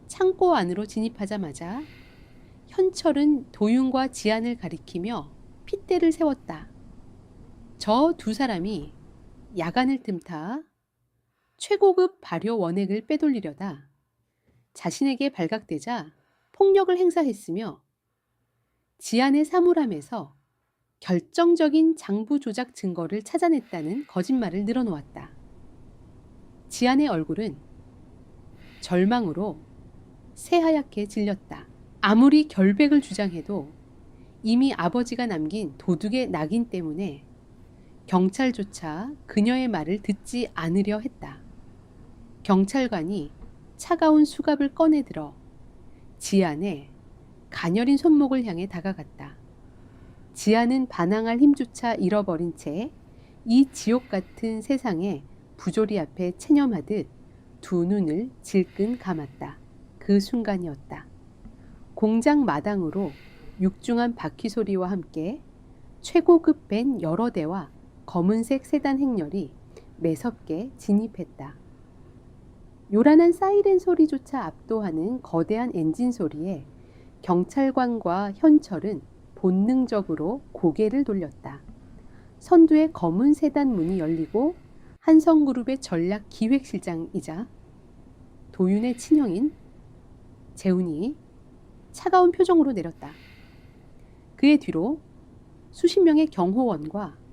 창고 안으로 진입하자마자 현철은 도윤과 지안을 가리키며 핏대를 세웠다. 저 2사람이 야간을 틈타 최고급 발효 원액을 빼돌리려다 자신에게 발각되자 폭력을 행사했으며 지안의 사물함에서 결정적인 장부 조작 증거를 찾아냈다는 거짓말을 늘어놓았다. 지안의 얼굴은 절망으로 새하얗게 질렸다. 아무리 결백을 주장해도 이미 아버지가 남긴 도둑의 낙인 때문에 경찰조차 그녀의 말을 듣지 않으려 했다. 경찰관이 차가운 수갑을 꺼내들어 지안의 가녀린 손목을 향해 다가갔다. 지안은 반항할 힘조차 잃어버린 채 이 지옥 같은 세상에 부조리 앞에 체념하듯 2 눈을 질끈 감았다. 그 순간이었다. 공장 마당으로 육중한 바퀴 소리와 함께 최고급 밴 여러 대와 검은색 세단 행렬이 매섭게 진입했다. 요란한 사이렌 소리조차 압도하는 거대한 엔진 소리에 경찰관과 현철은 본능적으로 고개를 돌렸다. 선두의 검은 세단 문이 열리고 한성그룹의 전략 기획실장이자 도윤의 친형인 재훈이 차가운 표정으로 내렸다. 그의 뒤로 수십 명의 경호원과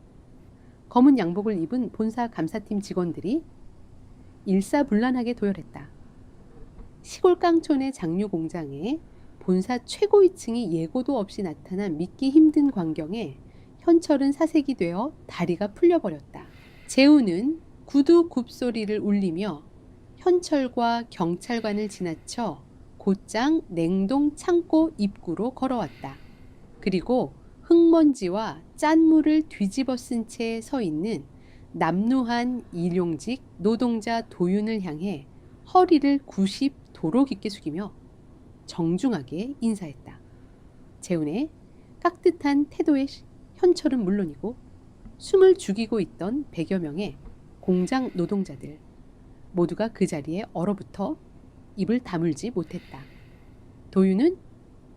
검은 양복을 입은 본사 감사팀 직원들이 일사불란하게 도열했다. 시골 깡촌의 장류 공장에 본사 최고 위층이 예고도 없이 나타난 믿기 힘든 광경에 현철은 사색이 되어 다리가 풀려버렸다. 재훈은 구두 굽소리를 울리며 현철과 경찰관을 지나쳐 곧장 냉동 창고 입구로 걸어왔다. 그리고 흙먼지와 짠물을 뒤집어 쓴 채 서 있는 남루한 일용직 노동자 도윤을 향해 허리를 90도로 깊게 숙이며 정중하게 인사했다. 재훈의 깍듯한 태도에 현철은 물론이고 숨을 죽이고 있던 100여 명의 공장 노동자들 모두가 그 자리에 얼어붙어 입을 다물지 못했다. 도윤은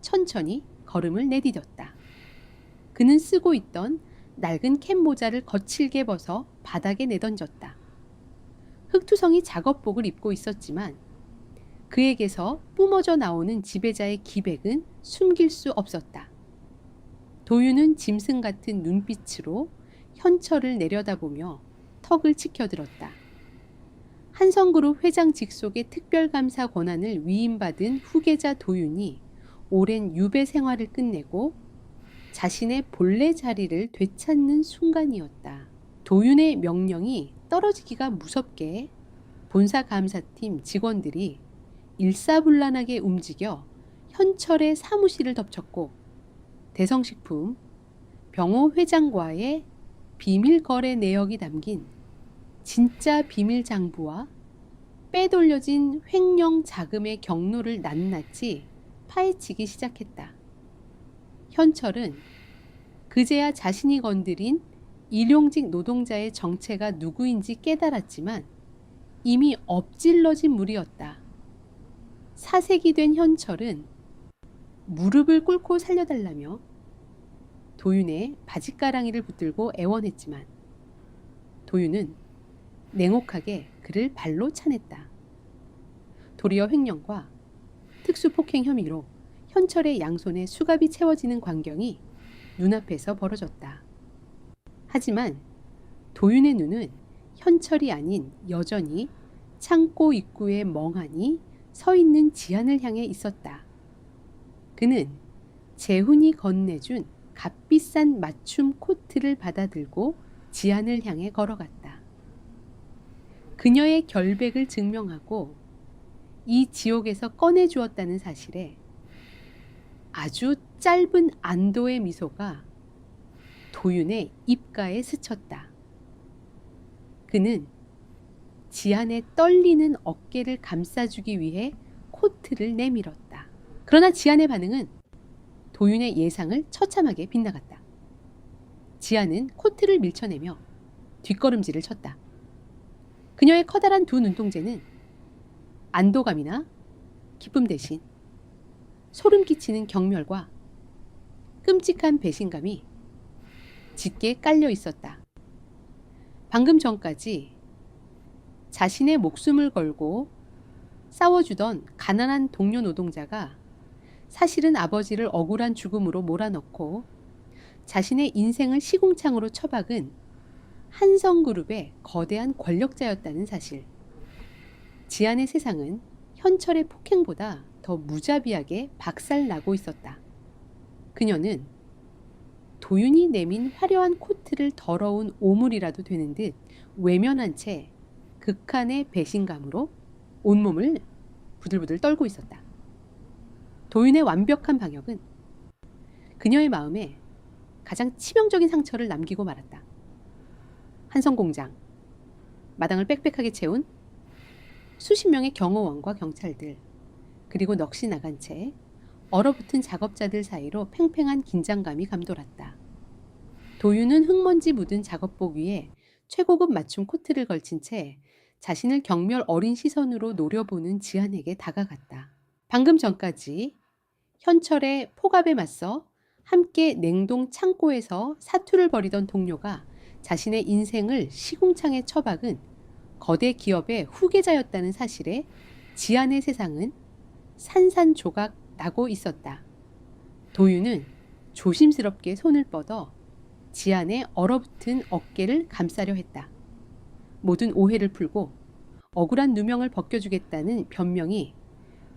천천히 걸음을 내디뎠다. 그는 쓰고 있던 낡은 캡 모자를 거칠게 벗어 바닥에 내던졌다. 흑투성이 작업복을 입고 있었지만 그에게서 뿜어져 나오는 지배자의 기백은 숨길 수 없었다. 도윤은 짐승 같은 눈빛으로 현철을 내려다보며 턱을 치켜들었다. 한성그룹 회장 직속의 특별감사 권한을 위임받은 후계자 도윤이 오랜 유배 생활을 끝내고 자신의 본래 자리를 되찾는 순간이었다. 도윤의 명령이 떨어지기가 무섭게 본사 감사팀 직원들이 일사불란하게 움직여 현철의 사무실을 덮쳤고 대성식품 병호 회장과의 비밀 거래 내역이 담긴 진짜 비밀 장부와 빼돌려진 횡령 자금의 경로를 낱낱이 파헤치기 시작했다. 현철은 그제야 자신이 건드린 일용직 노동자의 정체가 누구인지 깨달았지만 이미 엎질러진 물이었다. 사색이 된 현철은 무릎을 꿇고 살려달라며 도윤의 바짓가랑이를 붙들고 애원했지만 도윤은 냉혹하게 그를 발로 차냈다. 도리어 횡령과 특수폭행 혐의로 현철의 양손에 수갑이 채워지는 광경이 눈앞에서 벌어졌다. 하지만 도윤의 눈은 현철이 아닌 여전히 창고 입구에 멍하니 서 있는 지안을 향해 있었다. 그는 재훈이 건네준 값비싼 맞춤 코트를 받아들고 지안을 향해 걸어갔다. 그녀의 결백을 증명하고 이 지옥에서 꺼내주었다는 사실에 아주 짧은 안도의 미소가 도윤의 입가에 스쳤다. 그는 지안의 떨리는 어깨를 감싸주기 위해 코트를 내밀었다. 그러나 지안의 반응은 도윤의 예상을 처참하게 빗나갔다. 지안은 코트를 밀쳐내며 뒷걸음질을 쳤다. 그녀의 커다란 두 눈동자는 안도감이나 기쁨 대신 소름 끼치는 경멸과 끔찍한 배신감이 짙게 깔려 있었다. 방금 전까지 자신의 목숨을 걸고 싸워주던 가난한 동료 노동자가 사실은 아버지를 억울한 죽음으로 몰아넣고 자신의 인생을 시궁창으로 처박은 한성그룹의 거대한 권력자였다는 사실. 지안의 세상은 현철의 폭행보다 더 무자비하게 박살나고 있었다. 그녀는 도윤이 내민 화려한 코트를 더러운 오물이라도 되는 듯 외면한 채 극한의 배신감으로 온몸을 부들부들 떨고 있었다. 도윤의 완벽한 방역은 그녀의 마음에 가장 치명적인 상처를 남기고 말았다. 한성공장, 마당을 빽빽하게 채운 수십 명의 경호원과 경찰들, 그리고 넋이 나간 채 얼어붙은 작업자들 사이로 팽팽한 긴장감이 감돌았다. 도윤은 흙먼지 묻은 작업복 위에 최고급 맞춤 코트를 걸친 채 자신을 경멸 어린 시선으로 노려보는 지안에게 다가갔다. 방금 전까지 현철의 폭압에 맞서 함께 냉동 창고에서 사투를 벌이던 동료가 자신의 인생을 시궁창에 처박은 거대 기업의 후계자였다는 사실에 지안의 세상은 산산조각 나고 있었다. 도윤은 조심스럽게 손을 뻗어 지안의 얼어붙은 어깨를 감싸려 했다. 모든 오해를 풀고 억울한 누명을 벗겨주겠다는 변명이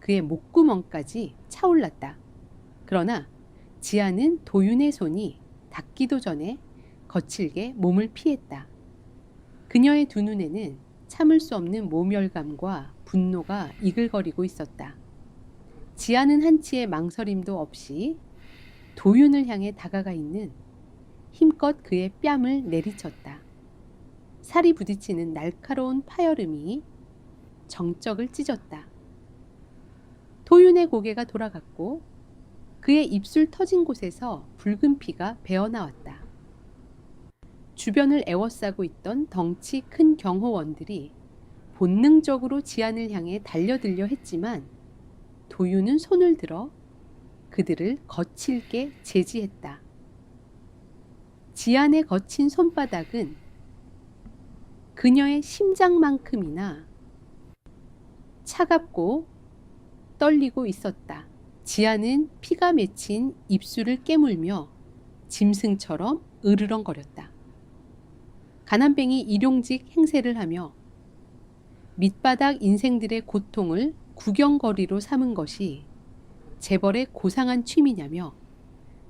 그의 목구멍까지 차올랐다. 그러나 지안은 도윤의 손이 닿기도 전에 거칠게 몸을 피했다. 그녀의 두 눈에는 참을 수 없는 모멸감과 분노가 이글거리고 있었다. 지안은 한치의 망설임도 없이 도윤을 향해 다가가 있는 힘껏 그의 뺨을 내리쳤다. 살이 부딪히는 날카로운 파열음이 정적을 찢었다. 도윤의 고개가 돌아갔고 그의 입술 터진 곳에서 붉은 피가 배어나왔다. 주변을 에워싸고 있던 덩치 큰 경호원들이 본능적으로 지안을 향해 달려들려 했지만 도윤은 손을 들어 그들을 거칠게 제지했다. 지안의 거친 손바닥은 그녀의 심장만큼이나 차갑고 떨리고 있었다. 지안은 피가 맺힌 입술을 깨물며 짐승처럼 으르렁거렸다. 가난뱅이 일용직 행세를 하며 밑바닥 인생들의 고통을 구경거리로 삼은 것이 재벌의 고상한 취미냐며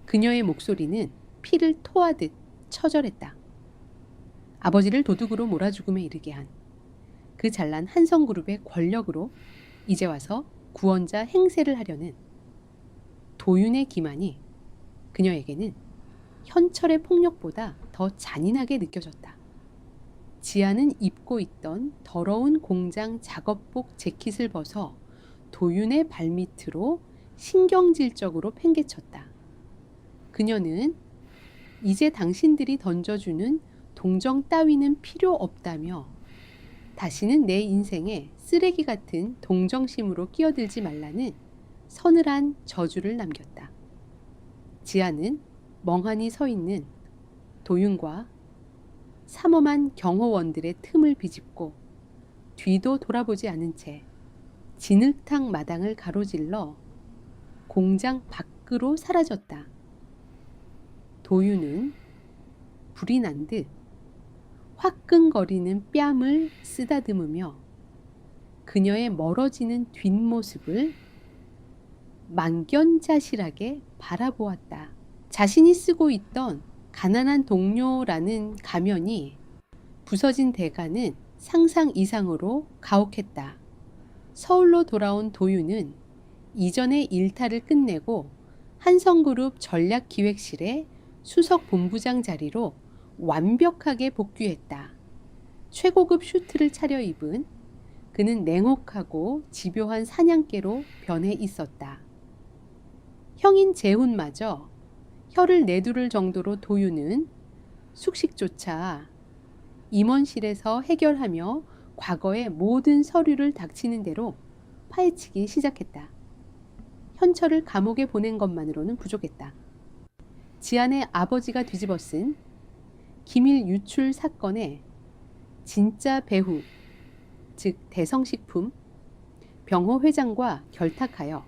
그녀의 목소리는 피를 토하듯 처절했다. 아버지를 도둑으로 몰아죽음에 이르게 한 그 잘난 한성그룹의 권력으로 이제 와서 구원자 행세를 하려는 도윤의 기만이 그녀에게는 현철의 폭력보다 더 잔인하게 느껴졌다. 지안은 입고 있던 더러운 공장 작업복 재킷을 벗어 도윤의 발밑으로 신경질적으로 팽개쳤다. 그녀는 이제 당신들이 던져주는 동정 따위는 필요 없다며 다시는 내 인생에 쓰레기 같은 동정심으로 끼어들지 말라는 서늘한 저주를 남겼다. 지아는 멍하니 서 있는 도윤과 삼엄한 경호원들의 틈을 비집고 뒤도 돌아보지 않은 채 진흙탕 마당을 가로질러 공장 밖으로 사라졌다. 도윤은 불이 난 듯 화끈거리는 뺨을 쓰다듬으며 그녀의 멀어지는 뒷모습을 만견자실하게 바라보았다. 자신이 쓰고 있던 가난한 동료라는 가면이 부서진 대가는 상상 이상으로 가혹했다. 서울로 돌아온 도윤은 이전의 일탈을 끝내고 한성그룹 전략기획실의 수석 본부장 자리로 완벽하게 복귀했다. 최고급 슈트를 차려입은 그는 냉혹하고 집요한 사냥개로 변해 있었다. 형인 재훈마저 혀를 내두를 정도로 도윤은 숙식조차 임원실에서 해결하며 과거의 모든 서류를 닥치는 대로 파헤치기 시작했다. 현철을 감옥에 보낸 것만으로는 부족했다. 지안의 아버지가 뒤집어쓴 기밀 유출 사건의 진짜 배후, 즉 대성식품, 병호 회장과 결탁하여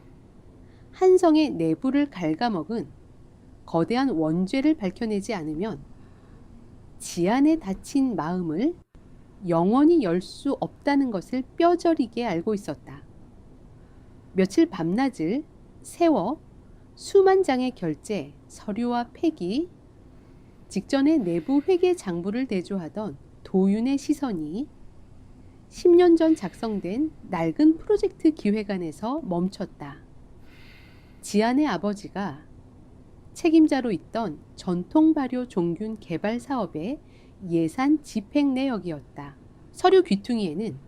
한성의 내부를 갉아먹은 거대한 원죄를 밝혀내지 않으면 지안의 닫힌 마음을 영원히 열 수 없다는 것을 뼈저리게 알고 있었다. 며칠 밤낮을 세워 수만 장의 결제, 서류와 폐기, 직전에 내부 회계 장부를 대조하던 도윤의 시선이 10년 전 작성된 낡은 프로젝트 기획안에서 멈췄다. 지안의 아버지가 책임자로 있던 전통 발효 종균 개발 사업의 예산 집행 내역이었다. 서류 귀퉁이에는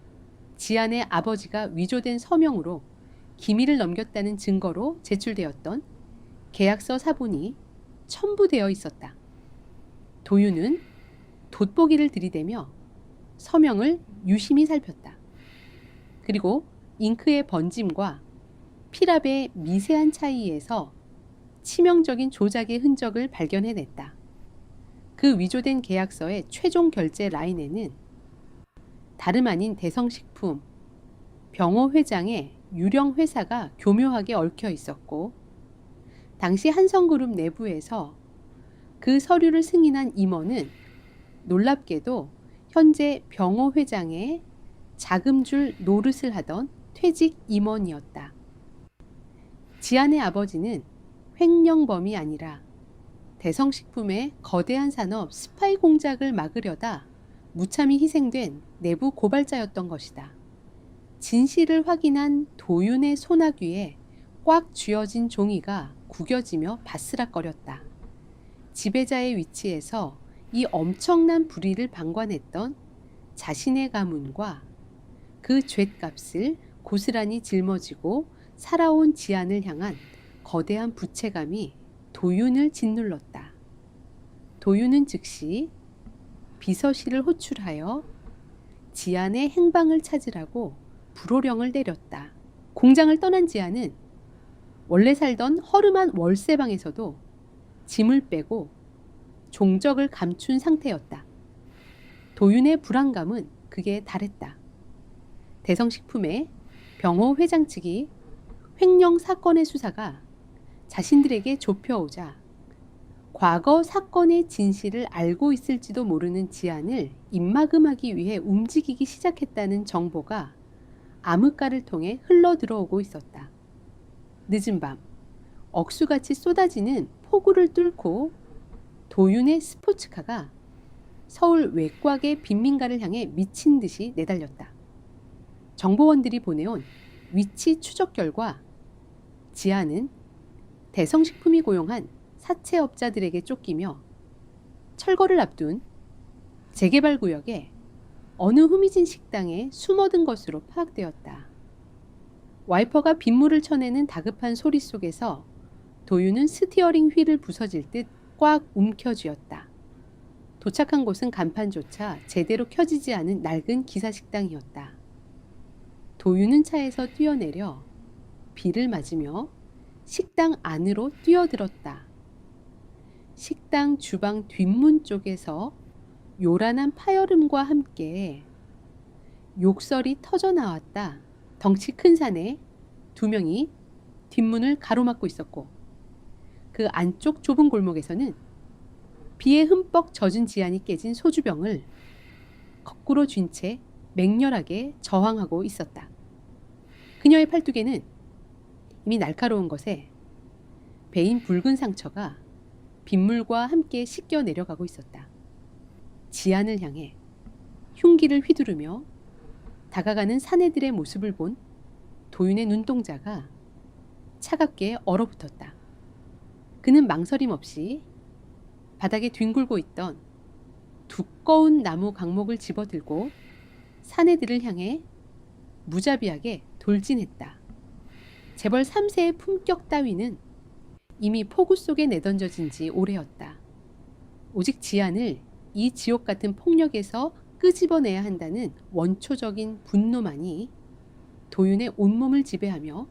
지안의 아버지가 위조된 서명으로 기밀을 넘겼다는 증거로 제출되었던 계약서 사본이 첨부되어 있었다. 도윤은 돋보기를 들이대며 서명을 유심히 살폈다. 그리고 잉크의 번짐과 필압의 미세한 차이에서 치명적인 조작의 흔적을 발견해냈다. 그 위조된 계약서의 최종 결제 라인에는 다름 아닌 대성식품, 병호 회장의 유령 회사가 교묘하게 얽혀 있었고, 당시 한성그룹 내부에서 그 서류를 승인한 임원은 놀랍게도 현재 병호 회장의 자금줄 노릇을 하던 퇴직 임원이었다. 지안의 아버지는 횡령범이 아니라 대성식품의 거대한 산업 스파이 공작을 막으려다 무참히 희생된 내부 고발자였던 것이다. 진실을 확인한 도윤의 손아귀 위에 꽉 쥐어진 종이가 구겨지며 바스락거렸다. 지배자의 위치에서 이 엄청난 불의를 방관했던 자신의 가문과 그 죗값을 고스란히 짊어지고 살아온 지안을 향한 거대한 부채감이 도윤을 짓눌렀다. 도윤은 즉시 비서실을 호출하여 지안의 행방을 찾으라고 불호령을 내렸다. 공장을 떠난 지안은 원래 살던 허름한 월세방에서도 짐을 빼고 종적을 감춘 상태였다. 도윤의 불안감은 극에 달했다. 대성식품의 병호 회장 측이 횡령 사건의 수사가 자신들에게 좁혀오자 과거 사건의 진실을 알고 있을지도 모르는 지안을 입막음하기 위해 움직이기 시작했다는 정보가 암흑가를 통해 흘러들어오고 있었다. 늦은 밤 억수같이 쏟아지는 폭우를 뚫고 도윤의 스포츠카가 서울 외곽의 빈민가를 향해 미친 듯이 내달렸다. 정보원들이 보내온 위치 추적 결과 지안은 대성식품이 고용한 사채업자들에게 쫓기며 철거를 앞둔 재개발 구역에 어느 후미진 식당에 숨어든 것으로 파악되었다. 와이퍼가 빗물을 쳐내는 다급한 소리 속에서 도윤은 스티어링 휠을 부서질 듯 꽉 움켜쥐었다. 도착한 곳은 간판조차 제대로 켜지지 않은 낡은 기사식당이었다. 도윤은 차에서 뛰어내려 비를 맞으며 식당 안으로 뛰어들었다. 식당 주방 뒷문 쪽에서 요란한 파열음과 함께 욕설이 터져 나왔다. 덩치 큰 사내 2명이 뒷문을 가로막고 있었고, 그 안쪽 좁은 골목에서는 비에 흠뻑 젖은 지안이 깨진 소주병을 거꾸로 쥔 채 맹렬하게 저항하고 있었다. 그녀의 팔뚝에는 이미 날카로운 것에 베인 붉은 상처가 빗물과 함께 씻겨 내려가고 있었다. 지안을 향해 흉기를 휘두르며 다가가는 사내들의 모습을 본 도윤의 눈동자가 차갑게 얼어붙었다. 그는 망설임 없이 바닥에 뒹굴고 있던 두꺼운 나무 강목을 집어들고 사내들을 향해 무자비하게 돌진했다. 재벌 3세의 품격 따위는 이미 폭우 속에 내던져진 지 오래였다. 오직 지안을 이 지옥 같은 폭력에서 끄집어내야 한다는 원초적인 분노만이 도윤의 온몸을 지배하며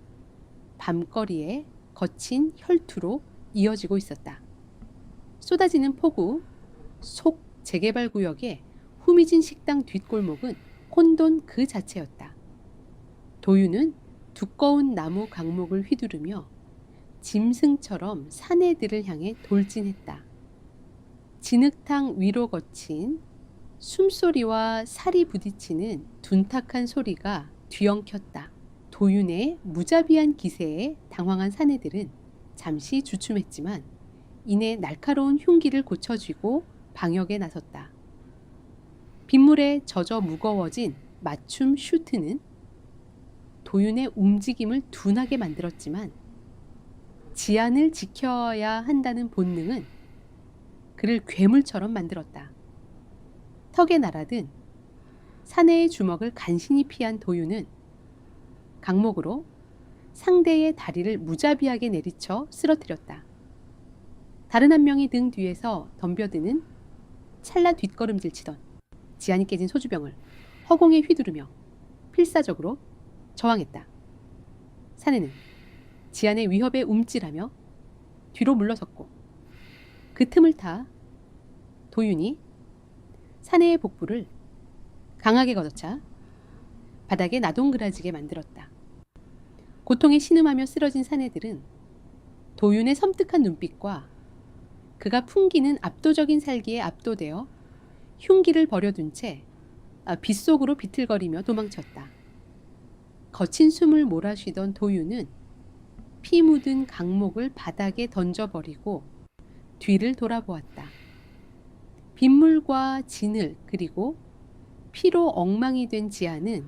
밤거리에 거친 혈투로 이어지고 있었다. 쏟아지는 폭우 속 재개발 구역의 후미진 식당 뒷골목은 혼돈 그 자체였다. 도윤은 두꺼운 나무 강목을 휘두르며 짐승처럼 사내들을 향해 돌진했다. 진흙탕 위로 거친 숨소리와 살이 부딪히는 둔탁한 소리가 뒤엉켰다. 도윤의 무자비한 기세에 당황한 사내들은 잠시 주춤했지만 이내 날카로운 흉기를 고쳐쥐고 방역에 나섰다. 빗물에 젖어 무거워진 맞춤 슈트는 도윤의 움직임을 둔하게 만들었지만 지안을 지켜야 한다는 본능은 그를 괴물처럼 만들었다. 턱에 날아든 사내의 주먹을 간신히 피한 도윤은 강목으로 상대의 다리를 무자비하게 내리쳐 쓰러뜨렸다. 다른 한 명이 등 뒤에서 덤벼드는 찰나 뒷걸음질 치던 지안이 깨진 소주병을 허공에 휘두르며 필사적으로 저항했다. 사내는 지안의 위협에 움찔하며 뒤로 물러섰고, 그 틈을 타 도윤이 사내의 복부를 강하게 걷어차 바닥에 나동그라지게 만들었다. 고통에 신음하며 쓰러진 사내들은 도윤의 섬뜩한 눈빛과 그가 풍기는 압도적인 살기에 압도되어 흉기를 버려둔 채 빗속으로 비틀거리며 도망쳤다. 거친 숨을 몰아쉬던 도윤은 피 묻은 강목을 바닥에 던져버리고 뒤를 돌아보았다. 빗물과 진을 그리고 피로 엉망이 된 지안은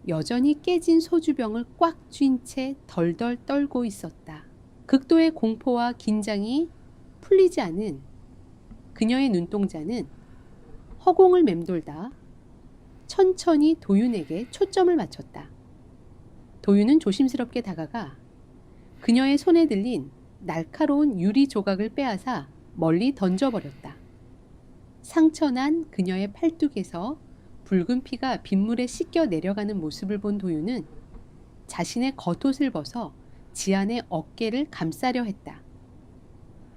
여전히 깨진 소주병을 꽉 쥔 채 덜덜 떨고 있었다. 극도의 공포와 긴장이 풀리지 않은 그녀의 눈동자는 허공을 맴돌다 천천히 도윤에게 초점을 맞췄다. 도윤은 조심스럽게 다가가 그녀의 손에 들린 날카로운 유리 조각을 빼앗아 멀리 던져버렸다. 상처난 그녀의 팔뚝에서 붉은 피가 빗물에 씻겨 내려가는 모습을 본 도윤은 자신의 겉옷을 벗어 지안의 어깨를 감싸려 했다.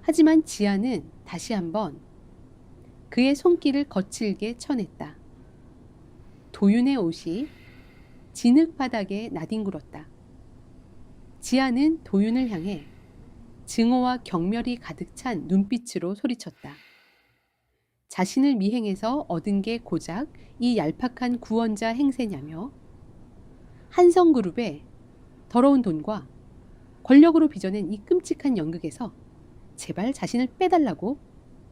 하지만 지안은 다시 한번 그의 손길을 거칠게 쳐냈다. 도윤의 옷이 진흙 바닥에 나뒹굴었다. 지안은 도윤을 향해 증오와 경멸이 가득 찬 눈빛으로 소리쳤다. 자신을 미행해서 얻은 게 고작 이 얄팍한 구원자 행세냐며 한성그룹의 더러운 돈과 권력으로 빚어낸 이 끔찍한 연극에서 제발 자신을 빼달라고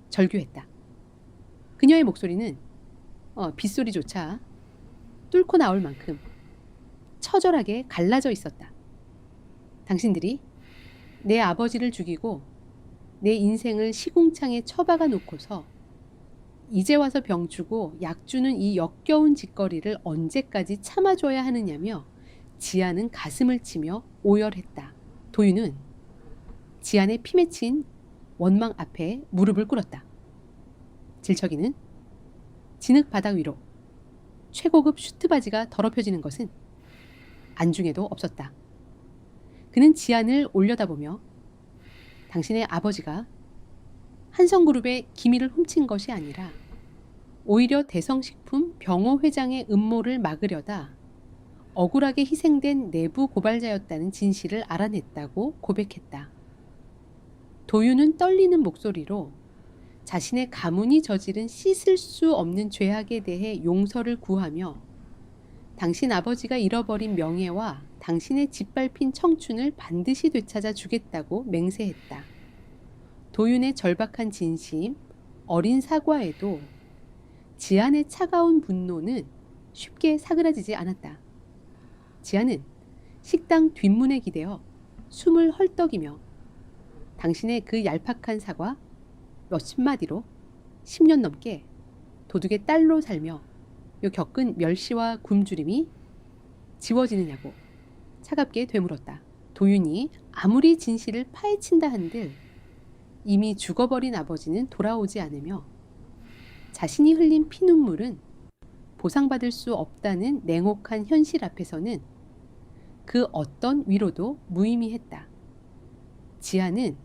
절규했다. 그녀의 목소리는 빗소리조차 뚫고 나올 만큼 처절하게 갈라져 있었다. 당신들이 내 아버지를 죽이고 내 인생을 시궁창에 처박아 놓고서 이제 와서 병 주고 약 주는 이 역겨운 짓거리를 언제까지 참아줘야 하느냐며 지안은 가슴을 치며 오열했다. 도윤은 지안의 피 맺힌 원망 앞에 무릎을 꿇었다. 질척이는 진흙 바닥 위로 최고급 슈트 바지가 더럽혀지는 것은 안중에도 없었다. 그는 지안을 올려다보며 당신의 아버지가 한성그룹의 기밀을 훔친 것이 아니라 오히려 대성식품 병호 회장의 음모를 막으려다 억울하게 희생된 내부 고발자였다는 진실을 알아냈다고 고백했다. 도윤은 떨리는 목소리로 자신의 가문이 저지른 씻을 수 없는 죄악에 대해 용서를 구하며 당신 아버지가 잃어버린 명예와 당신의 짓밟힌 청춘을 반드시 되찾아 주겠다고 맹세했다. 도윤의 절박한 진심, 어린 사과에도 지안의 차가운 분노는 쉽게 사그라지지 않았다. 지안은 식당 뒷문에 기대어 숨을 헐떡이며 당신의 그 얄팍한 사과 몇십 마디로 10년 넘게 도둑의 딸로 살며 겪은 멸시와 굶주림이 지워지느냐고 차갑게 되물었다. 도윤이 아무리 진실을 파헤친다 한들 이미 죽어버린 아버지는 돌아오지 않으며 자신이 흘린 피눈물은 보상받을 수 없다는 냉혹한 현실 앞에서는 그 어떤 위로도 무의미했다. 지아는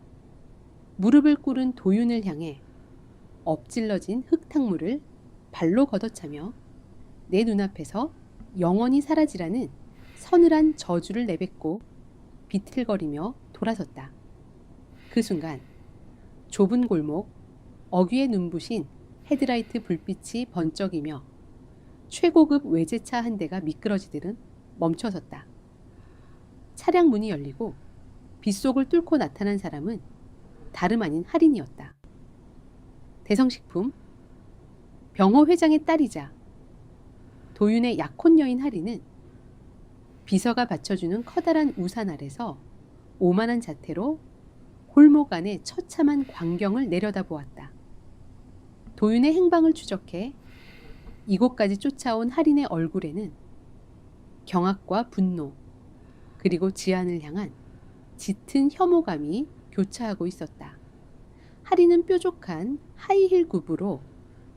무릎을 꿇은 도윤을 향해 엎질러진 흙탕물을 발로 걷어차며 내 눈앞에서 영원히 사라지라는 서늘한 저주를 내뱉고 비틀거리며 돌아섰다. 그 순간 좁은 골목, 어귀에 눈부신 헤드라이트 불빛이 번쩍이며 최고급 외제차 한 대가 미끄러지듯 멈춰섰다. 차량 문이 열리고 빗속을 뚫고 나타난 사람은 다름 아닌 할인이었다. 대성식품 병호 회장의 딸이자 도윤의 약혼 여인 할인은 비서가 받쳐주는 커다란 우산 아래서 오만한 자태로 골목 안의 처참한 광경을 내려다보았다. 도윤의 행방을 추적해 이곳까지 쫓아온 할인의 얼굴에는 경악과 분노 그리고 지안을 향한 짙은 혐오감이 교차하고 있었다. 할인은 뾰족한 하이힐 굽으로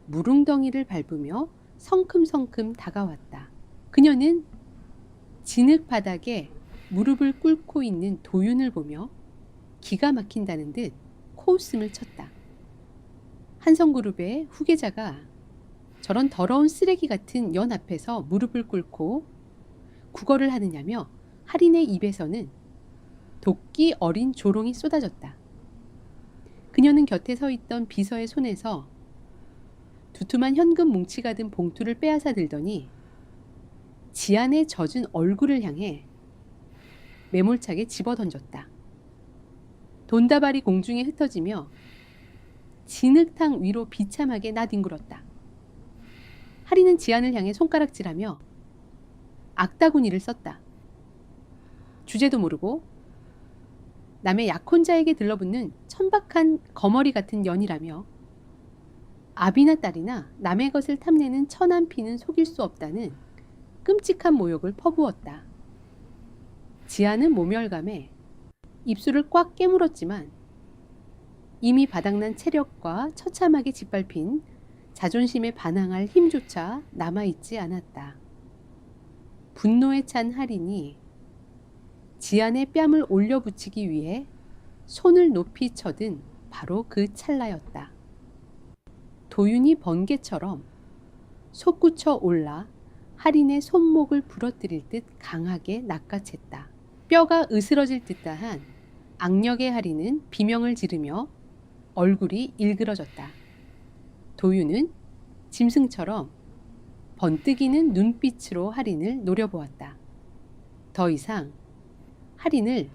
무릉덩이를 밟으며 성큼성큼 다가왔다. 그녀는 진흙 바닥에 무릎을 꿇고 있는 도윤을 보며 기가 막힌다는 듯 코웃음을 쳤다. 한성그룹의 후계자가 저런 더러운 쓰레기 같은 연 앞에서 무릎을 꿇고 구걸을 하느냐며 할인의 입에서는 도끼 어린 조롱이 쏟아졌다. 그녀는 곁에 서 있던 비서의 손에서 두툼한 현금 뭉치가 든 봉투를 빼앗아 들더니 지안의 젖은 얼굴을 향해 매몰차게 집어던졌다. 돈다발이 공중에 흩어지며 진흙탕 위로 비참하게 나뒹굴었다. 할인은 지안을 향해 손가락질하며 악다구니를 썼다. 주제도 모르고 남의 약혼자에게 들러붙는 천박한 거머리 같은 연이라며 아비나 딸이나 남의 것을 탐내는 천한 피는 속일 수 없다는 끔찍한 모욕을 퍼부었다. 지아는 모멸감에 입술을 꽉 깨물었지만 이미 바닥난 체력과 처참하게 짓밟힌 자존심에 반항할 힘조차 남아있지 않았다. 분노에 찬 할인이 지안의 뺨을 올려붙이기 위해 손을 높이 쳐든 바로 그 찰나였다. 도윤이 번개처럼 솟구쳐 올라 할인의 손목을 부러뜨릴 듯 강하게 낚아챘다. 뼈가 으스러질 듯한 악력의 할인은 비명을 지르며 얼굴이 일그러졌다. 도윤은 짐승처럼 번뜩이는 눈빛으로 할인을 노려보았다. 더 이상 할인을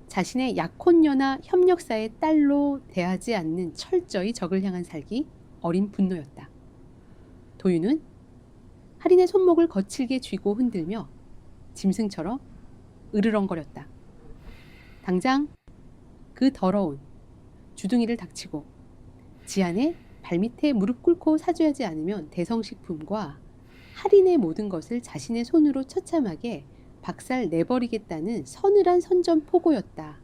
자신의 약혼녀나 협력사의 딸로 대하지 않는 철저히 적을 향한 살기 어린 분노였다. 도윤은 할인의 손목을 거칠게 쥐고 흔들며 짐승처럼 으르렁거렸다. 당장 그 더러운 주둥이를 닥치고 지안의 발밑에 무릎 꿇고 사죄하지 않으면 대성식품과 할인의 모든 것을 자신의 손으로 처참하게 박살 내버리겠다는 서늘한 선전포고였다.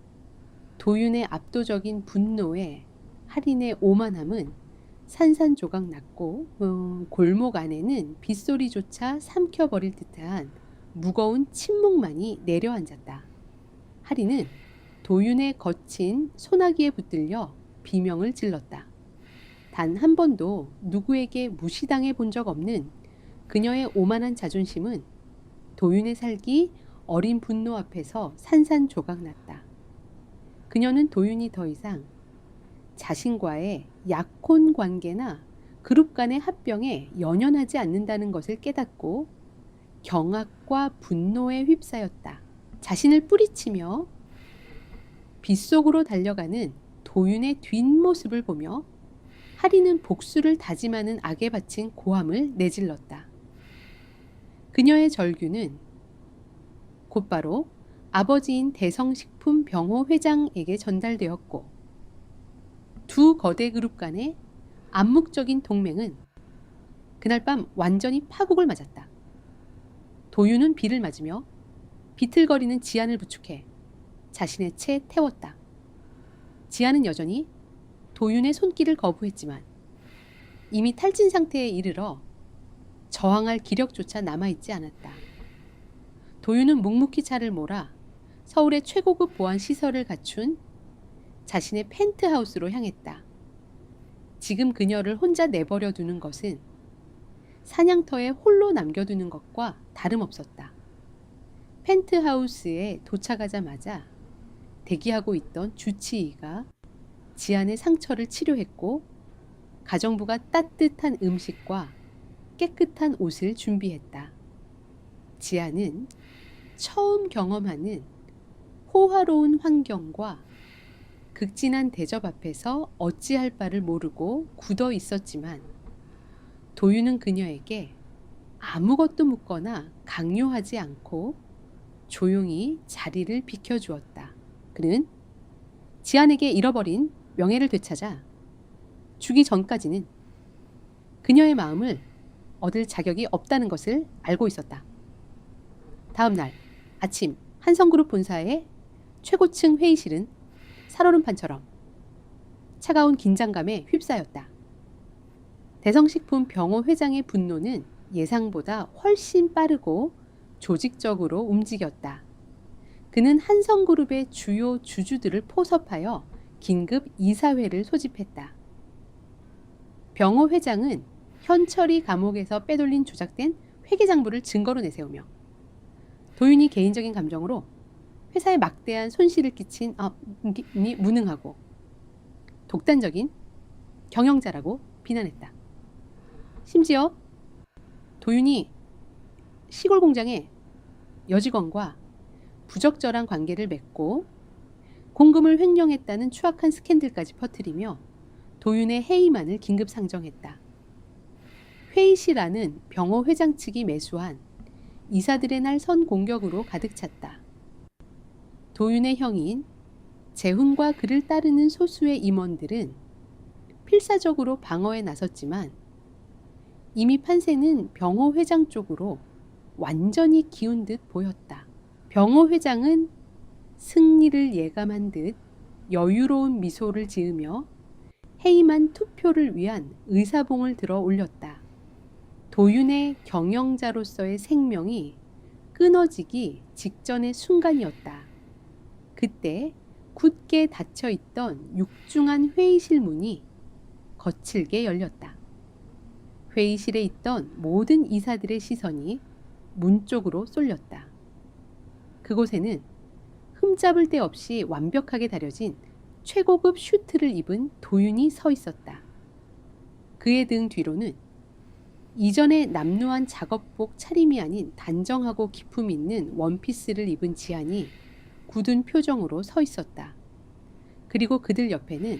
도윤의 압도적인 분노에 할인의 오만함은 산산조각 났고 골목 안에는 빗소리조차 삼켜버릴 듯한 무거운 침묵만이 내려앉았다. 하리는 도윤의 거친 소나기에 붙들려 비명을 질렀다. 단 한 번도 누구에게 무시당해 본 적 없는 그녀의 오만한 자존심은 도윤의 살기 어린 분노 앞에서 산산조각 났다. 그녀는 도윤이 더 이상 자신과의 약혼 관계나 그룹 간의 합병에 연연하지 않는다는 것을 깨닫고 경악과 분노에 휩싸였다. 자신을 뿌리치며 빗속으로 달려가는 도윤의 뒷모습을 보며 하리는 복수를 다짐하는 악에 바친 고함을 내질렀다. 그녀의 절규는 곧바로 아버지인 대성식품 병호 회장에게 전달되었고 두 거대 그룹 간의 암묵적인 동맹은 그날 밤 완전히 파국을 맞았다. 도윤은 비를 맞으며 비틀거리는 지안을 부축해 자신의 채에 태웠다. 지안은 여전히 도윤의 손길을 거부했지만 이미 탈진 상태에 이르러 저항할 기력조차 남아있지 않았다. 도윤은 묵묵히 차를 몰아 서울의 최고급 보안 시설을 갖춘 자신의 펜트하우스로 향했다. 지금 그녀를 혼자 내버려 두는 것은 사냥터에 홀로 남겨두는 것과 다름없었다. 펜트하우스에 도착하자마자 대기하고 있던 주치의가 지안의 상처를 치료했고 가정부가 따뜻한 음식과 깨끗한 옷을 준비했다. 지안은 처음 경험하는 호화로운 환경과 극진한 대접 앞에서 어찌할 바를 모르고 굳어 있었지만 도윤은 그녀에게 아무것도 묻거나 강요하지 않고 조용히 자리를 비켜주었다. 그는 지안에게 잃어버린 명예를 되찾아 주기 전까지는 그녀의 마음을 얻을 자격이 없다는 것을 알고 있었다. 다음 날 아침 한성그룹 본사의 최고층 회의실은 살얼음판처럼 차가운 긴장감에 휩싸였다. 대성식품 병호 회장의 분노는 예상보다 훨씬 빠르고 조직적으로 움직였다. 그는 한성그룹의 주요 주주들을 포섭하여 긴급 이사회를 소집했다. 병호 회장은 현철이 감옥에서 빼돌린 조작된 회계장부를 증거로 내세우며 도윤이 개인적인 감정으로 회사에 막대한 손실을 끼친 니 무능하고 독단적인 경영자라고 비난했다. 심지어 도윤이 시골 공장의 여직원과 부적절한 관계를 맺고 공금을 횡령했다는 추악한 스캔들까지 퍼뜨리며 도윤의 해임안을 긴급 상정했다. 회의실 안은 병호 회장 측이 매수한 이사들의 날 선 공격으로 가득 찼다. 도윤의 형인 재훈과 그를 따르는 소수의 임원들은 필사적으로 방어에 나섰지만 이미 판세는 병호 회장 쪽으로 완전히 기운 듯 보였다. 병호 회장은 승리를 예감한 듯 여유로운 미소를 지으며 해임한 투표를 위한 의사봉을 들어 올렸다. 도윤의 경영자로서의 생명이 끊어지기 직전의 순간이었다. 그때 굳게 닫혀있던 육중한 회의실 문이 거칠게 열렸다. 회의실에 있던 모든 이사들의 시선이 문 쪽으로 쏠렸다. 그곳에는 흠잡을 데 없이 완벽하게 다려진 최고급 슈트를 입은 도윤이 서 있었다. 그의 등 뒤로는 이전에 남루한 작업복 차림이 아닌 단정하고 기품 있는 원피스를 입은 지안이 굳은 표정으로 서 있었다. 그리고 그들 옆에는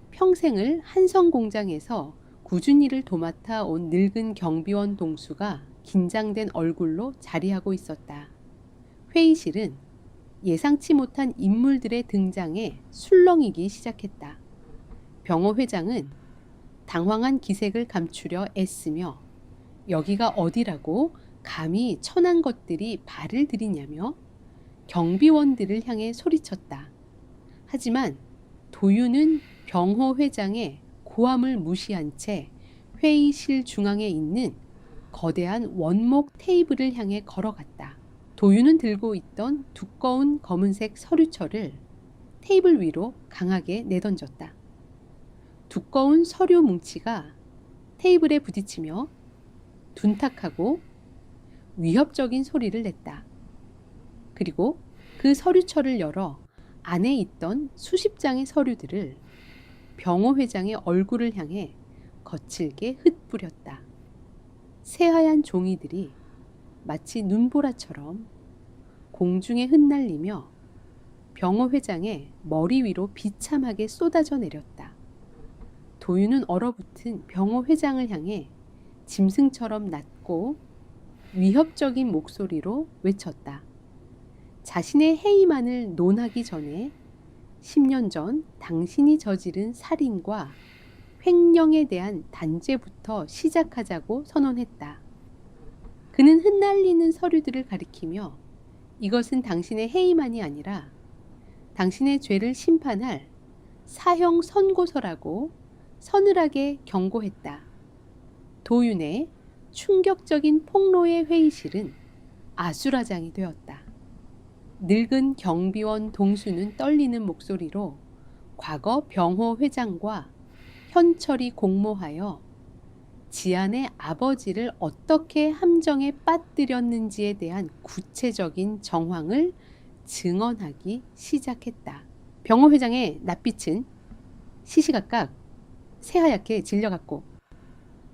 평생을 한성공장에서 꾸준히 일을 도맡아 온 늙은 경비원 동수가 긴장된 얼굴로 자리하고 있었다. 회의실은 예상치 못한 인물들의 등장에 술렁이기 시작했다. 병호 회장은 당황한 기색을 감추려 애쓰며 여기가 어디라고 감히 천한 것들이 발을 들이냐며 경비원들을 향해 소리쳤다. 하지만 도윤은 병호 회장의 고함을 무시한 채 회의실 중앙에 있는 거대한 원목 테이블을 향해 걸어갔다. 도윤은 들고 있던 두꺼운 검은색 서류철을 테이블 위로 강하게 내던졌다. 두꺼운 서류 뭉치가 테이블에 부딪히며 둔탁하고 위협적인 소리를 냈다. 그리고 그 서류철을 열어 안에 있던 수십 장의 서류들을 병호 회장의 얼굴을 향해 거칠게 흩뿌렸다. 새하얀 종이들이 마치 눈보라처럼 공중에 흩날리며 병호 회장의 머리 위로 비참하게 쏟아져 내렸다. 도윤은 얼어붙은 병호 회장을 향해 짐승처럼 낮고 위협적인 목소리로 외쳤다. 자신의 해임안을 논하기 전에 10년 전 당신이 저지른 살인과 횡령에 대한 단죄부터 시작하자고 선언했다. 그는 흩날리는 서류들을 가리키며 이것은 당신의 해임안이 아니라 당신의 죄를 심판할 사형 선고서라고 서늘하게 경고했다. 도윤의 충격적인 폭로의 회의실은 아수라장이 되었다. 늙은 경비원 동수는 떨리는 목소리로 과거 병호 회장과 현철이 공모하여 지안의 아버지를 어떻게 함정에 빠뜨렸는지에 대한 구체적인 정황을 증언하기 시작했다. 병호 회장의 낯빛은 시시각각 새하얗게 질려갔고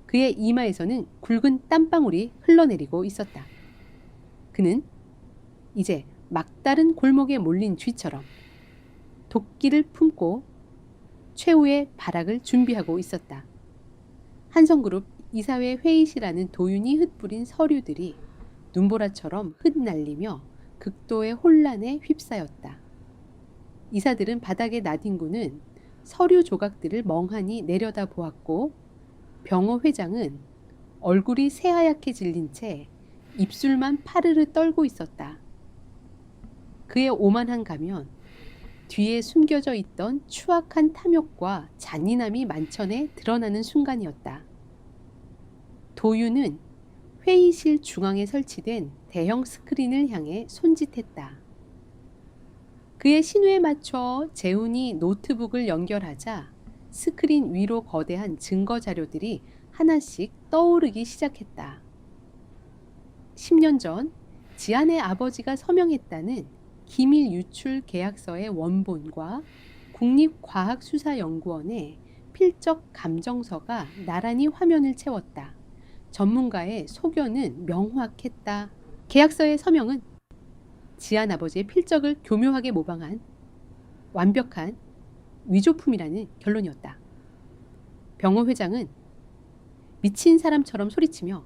그의 이마에서는 굵은 땀방울이 흘러내리고 있었다. 그는 이제 막다른 골목에 몰린 쥐처럼 도끼를 품고 최후의 발악을 준비하고 있었다. 한성그룹 이사회 회의실 안은 도윤이 흩뿌린 서류들이 눈보라처럼 흩날리며 극도의 혼란에 휩싸였다. 이사들은 바닥에 나뒹구는 서류 조각들을 멍하니 내려다 보았고 병호 회장은 얼굴이 새하얗게 질린 채 입술만 파르르 떨고 있었다. 그의 오만한 가면 뒤에 숨겨져 있던 추악한 탐욕과 잔인함이 만천에 드러나는 순간이었다. 도윤은 회의실 중앙에 설치된 대형 스크린을 향해 손짓했다. 그의 신호에 맞춰 재훈이 노트북을 연결하자 스크린 위로 거대한 증거 자료들이 하나씩 떠오르기 시작했다. 10년 전 지안의 아버지가 서명했다는 기밀 유출 계약서의 원본과 국립과학수사연구원의 필적 감정서가 나란히 화면을 채웠다. 전문가의 소견은 명확했다. 계약서의 서명은 지안 아버지의 필적을 교묘하게 모방한 완벽한 위조품이라는 결론이었다. 병호 회장은 미친 사람처럼 소리치며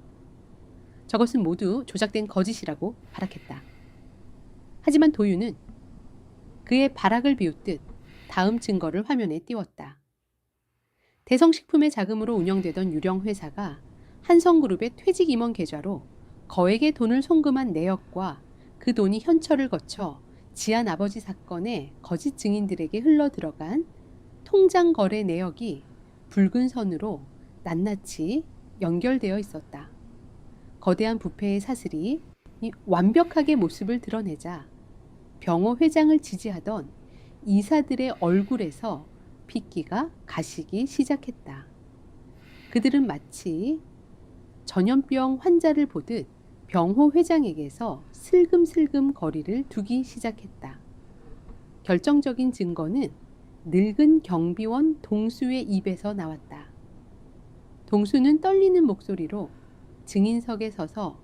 저것은 모두 조작된 거짓이라고 발악했다. 하지만 도윤은 그의 발악을 비웃듯 다음 증거를 화면에 띄웠다. 대성식품의 자금으로 운영되던 유령 회사가 한성그룹의 퇴직 임원 계좌로 거액의 돈을 송금한 내역과 그 돈이 현철을 거쳐 지안 아버지 사건의 거짓 증인들에게 흘러들어간 통장 거래 내역이 붉은 선으로 낱낱이 연결되어 있었다. 거대한 부패의 사슬이 완벽하게 모습을 드러내자 병호 회장을 지지하던 이사들의 얼굴에서 핏기가 가시기 시작했다. 그들은 마치 전염병 환자를 보듯 병호 회장에게서 슬금슬금 거리를 두기 시작했다. 결정적인 증거는 늙은 경비원 동수의 입에서 나왔다. 동수는 떨리는 목소리로 증인석에 서서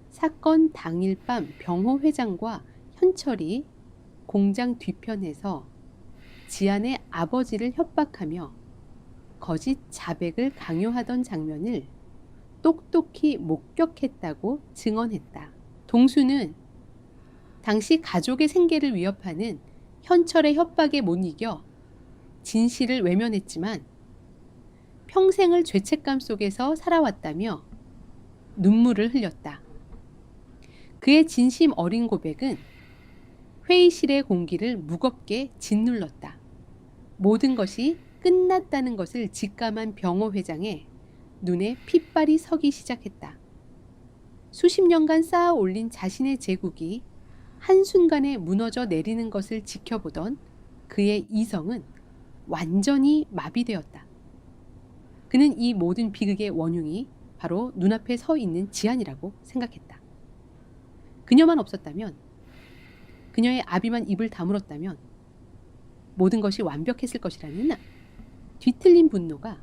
사건 당일 밤 병호 회장과 현철이 공장 뒤편에서 지안의 아버지를 협박하며 거짓 자백을 강요하던 장면을 똑똑히 목격했다고 증언했다. 동수는 당시 가족의 생계를 위협하는 현철의 협박에 못 이겨 진실을 외면했지만 평생을 죄책감 속에서 살아왔다며 눈물을 흘렸다. 그의 진심 어린 고백은 회의실의 공기를 무겁게 짓눌렀다. 모든 것이 끝났다는 것을 직감한 병호 회장의 눈에 핏발이 서기 시작했다. 수십 년간 쌓아 올린 자신의 제국이 한순간에 무너져 내리는 것을 지켜보던 그의 이성은 완전히 마비되었다. 그는 이 모든 비극의 원흉이 바로 눈앞에 서 있는 지안이라고 생각했다. 그녀만 없었다면, 그녀의 아비만 입을 다물었다면 모든 것이 완벽했을 것이라는 뒤틀린 분노가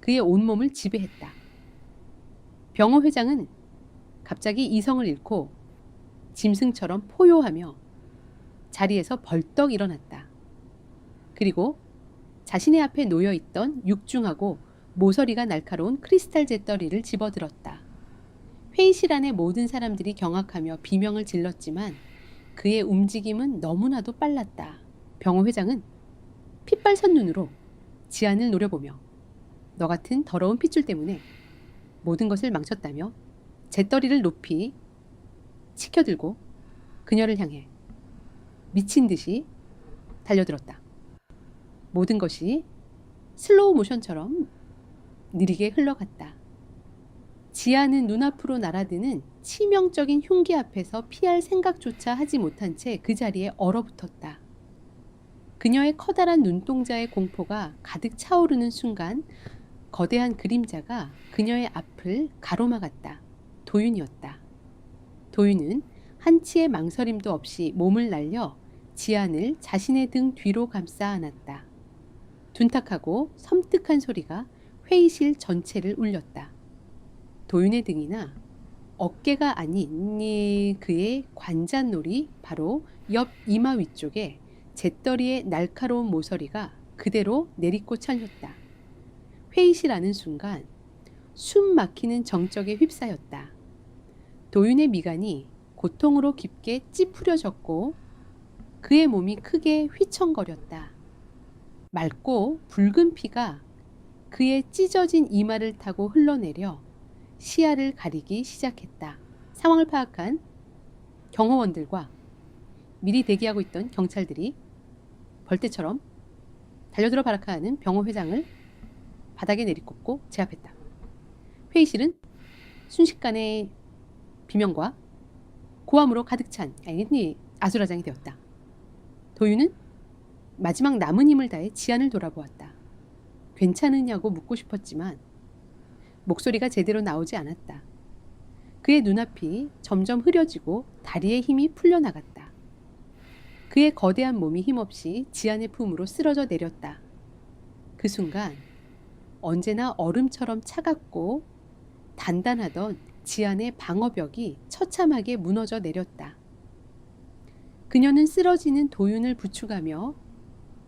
그의 온몸을 지배했다. 병호 회장은 갑자기 이성을 잃고 짐승처럼 포효하며 자리에서 벌떡 일어났다. 그리고 자신의 앞에 놓여있던 육중하고 모서리가 날카로운 크리스탈 잿더리를 집어들었다. 회의실 안의 모든 사람들이 경악하며 비명을 질렀지만 그의 움직임은 너무나도 빨랐다. 병호 회장은 핏발선 눈으로 지안을 노려보며 너 같은 더러운 핏줄 때문에 모든 것을 망쳤다며 잿더리를 높이 치켜들고 그녀를 향해 미친 듯이 달려들었다. 모든 것이 슬로우 모션처럼 느리게 흘러갔다. 지아는 눈앞으로 날아드는 치명적인 흉기 앞에서 피할 생각조차 하지 못한 채 그 자리에 얼어붙었다. 그녀의 커다란 눈동자의 공포가 가득 차오르는 순간 거대한 그림자가 그녀의 앞을 가로막았다. 도윤이었다. 도윤은 한치의 망설임도 없이 몸을 날려 지안을 자신의 등 뒤로 감싸 안았다. 둔탁하고 섬뜩한 소리가 회의실 전체를 울렸다. 도윤의 등이나 어깨가 아닌 그의 관잔놀이 바로 옆 이마 위쪽에 잿더리의 날카로운 모서리가 그대로 내리꽂혀졌다. 회의실 안은 순간 숨 막히는 정적에 휩싸였다. 도윤의 미간이 고통으로 깊게 찌푸려졌고 그의 몸이 크게 휘청거렸다. 맑고 붉은 피가 그의 찢어진 이마를 타고 흘러내려 시야를 가리기 시작했다. 상황을 파악한 경호원들과 미리 대기하고 있던 경찰들이 벌떼처럼 달려들어 발악하는 병호 회장을 바닥에 내리꽂고 제압했다. 회의실은 순식간에 비명과 고함으로 가득 찬 아수라장이 되었다. 도윤은 마지막 남은 힘을 다해 지안을 돌아보았다. 괜찮으냐고 묻고 싶었지만 목소리가 제대로 나오지 않았다. 그의 눈앞이 점점 흐려지고 다리의 힘이 풀려나갔다. 그의 거대한 몸이 힘없이 지안의 품으로 쓰러져 내렸다. 그 순간 언제나 얼음처럼 차갑고 단단하던 지안의 방어벽이 처참하게 무너져 내렸다. 그녀는 쓰러지는 도윤을 부축하며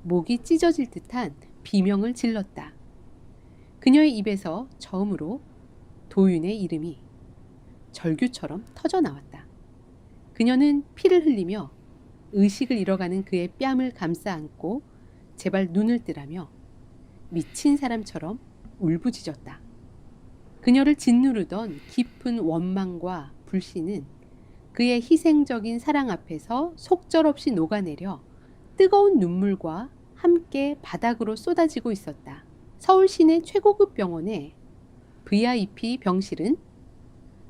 목이 찢어질 듯한 비명을 질렀다. 그녀의 입에서 처음으로 도윤의 이름이 절규처럼 터져 나왔다. 그녀는 피를 흘리며 의식을 잃어가는 그의 뺨을 감싸 안고 제발 눈을 뜨라며 미친 사람처럼 울부짖었다. 그녀를 짓누르던 깊은 원망과 불신은 그의 희생적인 사랑 앞에서 속절없이 녹아내려 뜨거운 눈물과 함께 바닥으로 쏟아지고 있었다. 서울 시내 최고급 병원의 VIP 병실은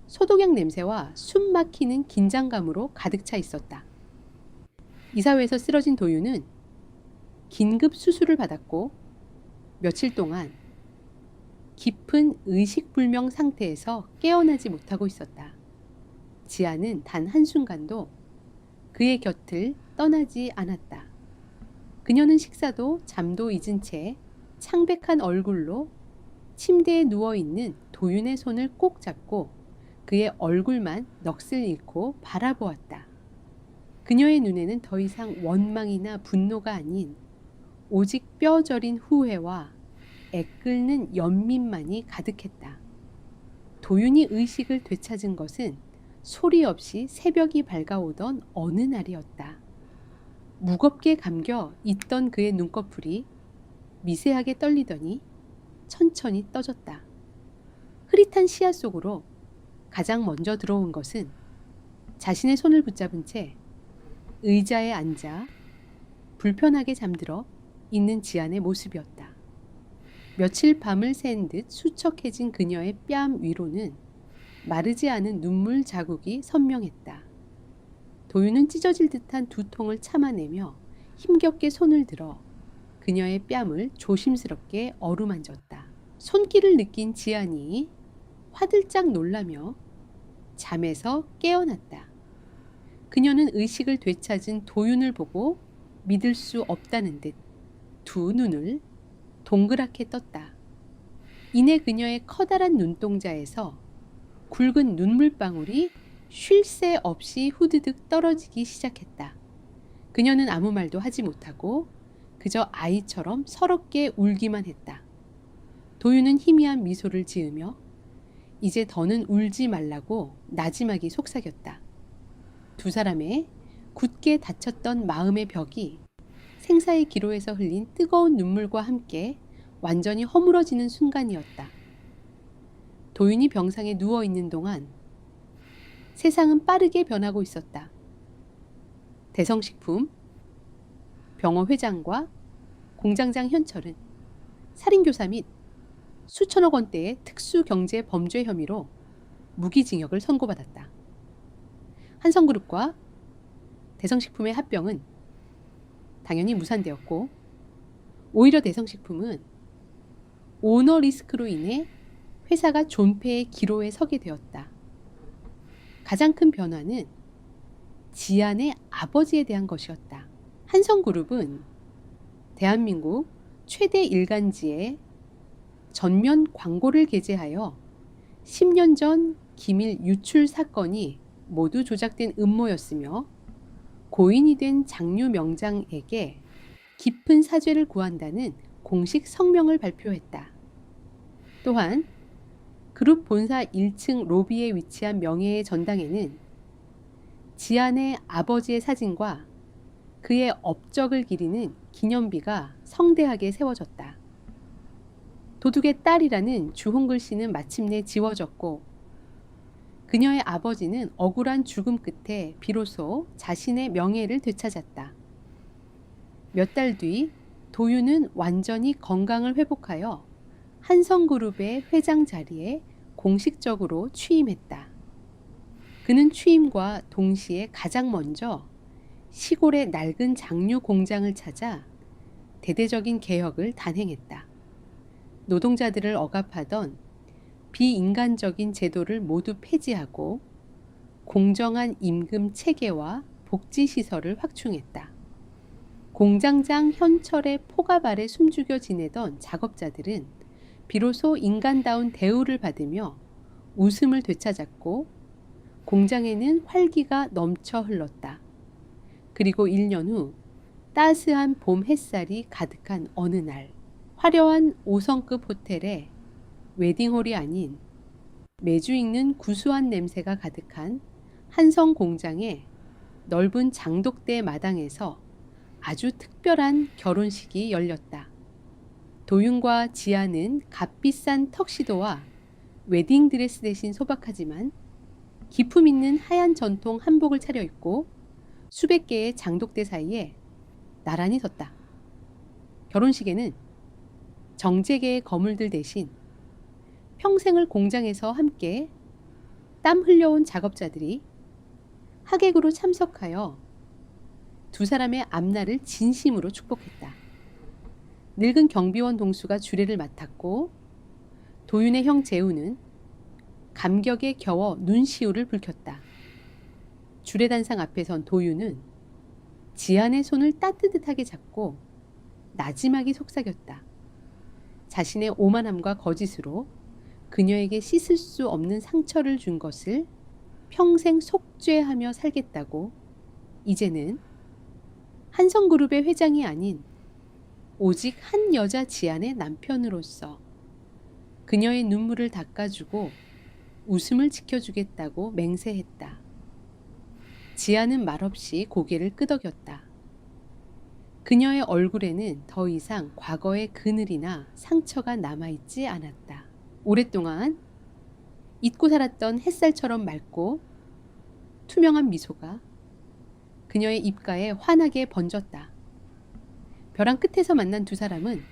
소독약 냄새와 숨 막히는 긴장감으로 가득 차 있었다. 이사회에서 쓰러진 도윤은 긴급 수술을 받았고 며칠 동안 깊은 의식불명 상태에서 깨어나지 못하고 있었다. 지아는 단 한순간도 그의 곁을 떠나지 않았다. 그녀는 식사도 잠도 잊은 채 창백한 얼굴로 침대에 누워있는 도윤의 손을 꼭 잡고 그의 얼굴만 넋을 잃고 바라보았다. 그녀의 눈에는 더 이상 원망이나 분노가 아닌 오직 뼈저린 후회와 애끓는 연민만이 가득했다. 도윤이 의식을 되찾은 것은 소리 없이 새벽이 밝아오던 어느 날이었다. 무겁게 감겨 있던 그의 눈꺼풀이 미세하게 떨리더니 천천히 떠졌다. 흐릿한 시야 속으로 가장 먼저 들어온 것은 자신의 손을 붙잡은 채 의자에 앉아 불편하게 잠들어 있는 지안의 모습이었다. 며칠 밤을 샌 듯 수척해진 그녀의 뺨 위로는 마르지 않은 눈물 자국이 선명했다. 도윤은 찢어질 듯한 두통을 참아내며 힘겹게 손을 들어 그녀의 뺨을 조심스럽게 어루만졌다. 손길을 느낀 지안이 화들짝 놀라며 잠에서 깨어났다. 그녀는 의식을 되찾은 도윤을 보고 믿을 수 없다는 듯 두 눈을 동그랗게 떴다. 이내 그녀의 커다란 눈동자에서 굵은 눈물방울이 쉴 새 없이 후드득 떨어지기 시작했다. 그녀는 아무 말도 하지 못하고 그저 아이처럼 서럽게 울기만 했다. 도윤은 희미한 미소를 지으며 이제 더는 울지 말라고 나지막이 속삭였다. 두 사람의 굳게 닫혔던 마음의 벽이 생사의 기로에서 흘린 뜨거운 눈물과 함께 완전히 허물어지는 순간이었다. 도윤이 병상에 누워있는 동안 세상은 빠르게 변하고 있었다. 대성식품, 병원 회장과 공장장 현철은 살인교사 및 수천억 원대의 특수경제 범죄 혐의로 무기징역을 선고받았다. 한성그룹과 대성식품의 합병은 당연히 무산되었고, 오히려 대성식품은 오너 리스크로 인해 회사가 존폐의 기로에 서게 되었다. 가장 큰 변화는 지안의 아버지에 대한 것이었다. 한성그룹은 대한민국 최대 일간지에 전면 광고를 게재하여 10년 전 기밀 유출 사건이 모두 조작된 음모였으며 고인이 된 장류 명장에게 깊은 사죄를 구한다는 공식 성명을 발표했다. 또한 그룹 본사 1층 로비에 위치한 명예의 전당에는 지안의 아버지의 사진과 그의 업적을 기리는 기념비가 성대하게 세워졌다. 도둑의 딸이라는 주홍글씨는 마침내 지워졌고 그녀의 아버지는 억울한 죽음 끝에 비로소 자신의 명예를 되찾았다. 몇 달 뒤 도윤은 완전히 건강을 회복하여 한성그룹의 회장 자리에 공식적으로 취임했다. 그는 취임과 동시에 가장 먼저 시골의 낡은 장류 공장을 찾아 대대적인 개혁을 단행했다. 노동자들을 억압하던 비인간적인 제도를 모두 폐지하고 공정한 임금 체계와 복지시설을 확충했다. 공장장 현철의 포갑 아래 숨죽여 지내던 작업자들은 비로소 인간다운 대우를 받으며 웃음을 되찾았고 공장에는 활기가 넘쳐 흘렀다. 그리고 1년 후 따스한 봄 햇살이 가득한 어느 날 화려한 5성급 호텔에 웨딩홀이 아닌 매주 익는 구수한 냄새가 가득한 한성 공장의 넓은 장독대 마당에서 아주 특별한 결혼식이 열렸다. 도윤과 지아는 값비싼 턱시도와 웨딩드레스 대신 소박하지만 기품 있는 하얀 전통 한복을 차려입고 수백 개의 장독대 사이에 나란히 섰다. 결혼식에는 정재계의 거물들 대신 평생을 공장에서 함께 땀 흘려온 작업자들이 하객으로 참석하여 두 사람의 앞날을 진심으로 축복했다. 늙은 경비원 동수가 주례를 맡았고 도윤의 형 재우는 감격에 겨워 눈시울을 붉혔다. 주례단상 앞에 선 도윤은 지안의 손을 따뜻하게 잡고 나지막이 속삭였다. 자신의 오만함과 거짓으로 그녀에게 씻을 수 없는 상처를 준 것을 평생 속죄하며 살겠다고 이제는 한성그룹의 회장이 아닌 오직 한 여자 지안의 남편으로서 그녀의 눈물을 닦아주고 웃음을 지켜주겠다고 맹세했다. 지안은 말없이 고개를 끄덕였다. 그녀의 얼굴에는 더 이상 과거의 그늘이나 상처가 남아있지 않았다. 오랫동안 잊고 살았던 햇살처럼 맑고 투명한 미소가 그녀의 입가에 환하게 번졌다. 벼랑 끝에서 만난 두 사람은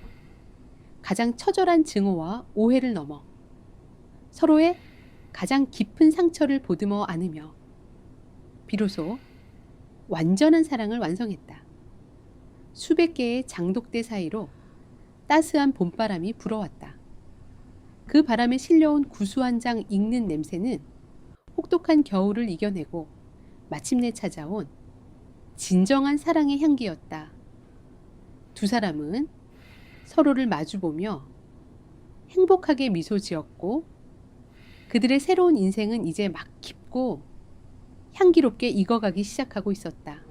가장 처절한 증오와 오해를 넘어 서로의 가장 깊은 상처를 보듬어 안으며 비로소 완전한 사랑을 완성했다. 수백 개의 장독대 사이로 따스한 봄바람이 불어왔다. 그 바람에 실려온 구수한 장 익는 냄새는 혹독한 겨울을 이겨내고 마침내 찾아온 진정한 사랑의 향기였다. 두 사람은 서로를 마주보며 행복하게 미소 지었고 그들의 새로운 인생은 이제 막 깊고 향기롭게 익어가기 시작하고 있었다.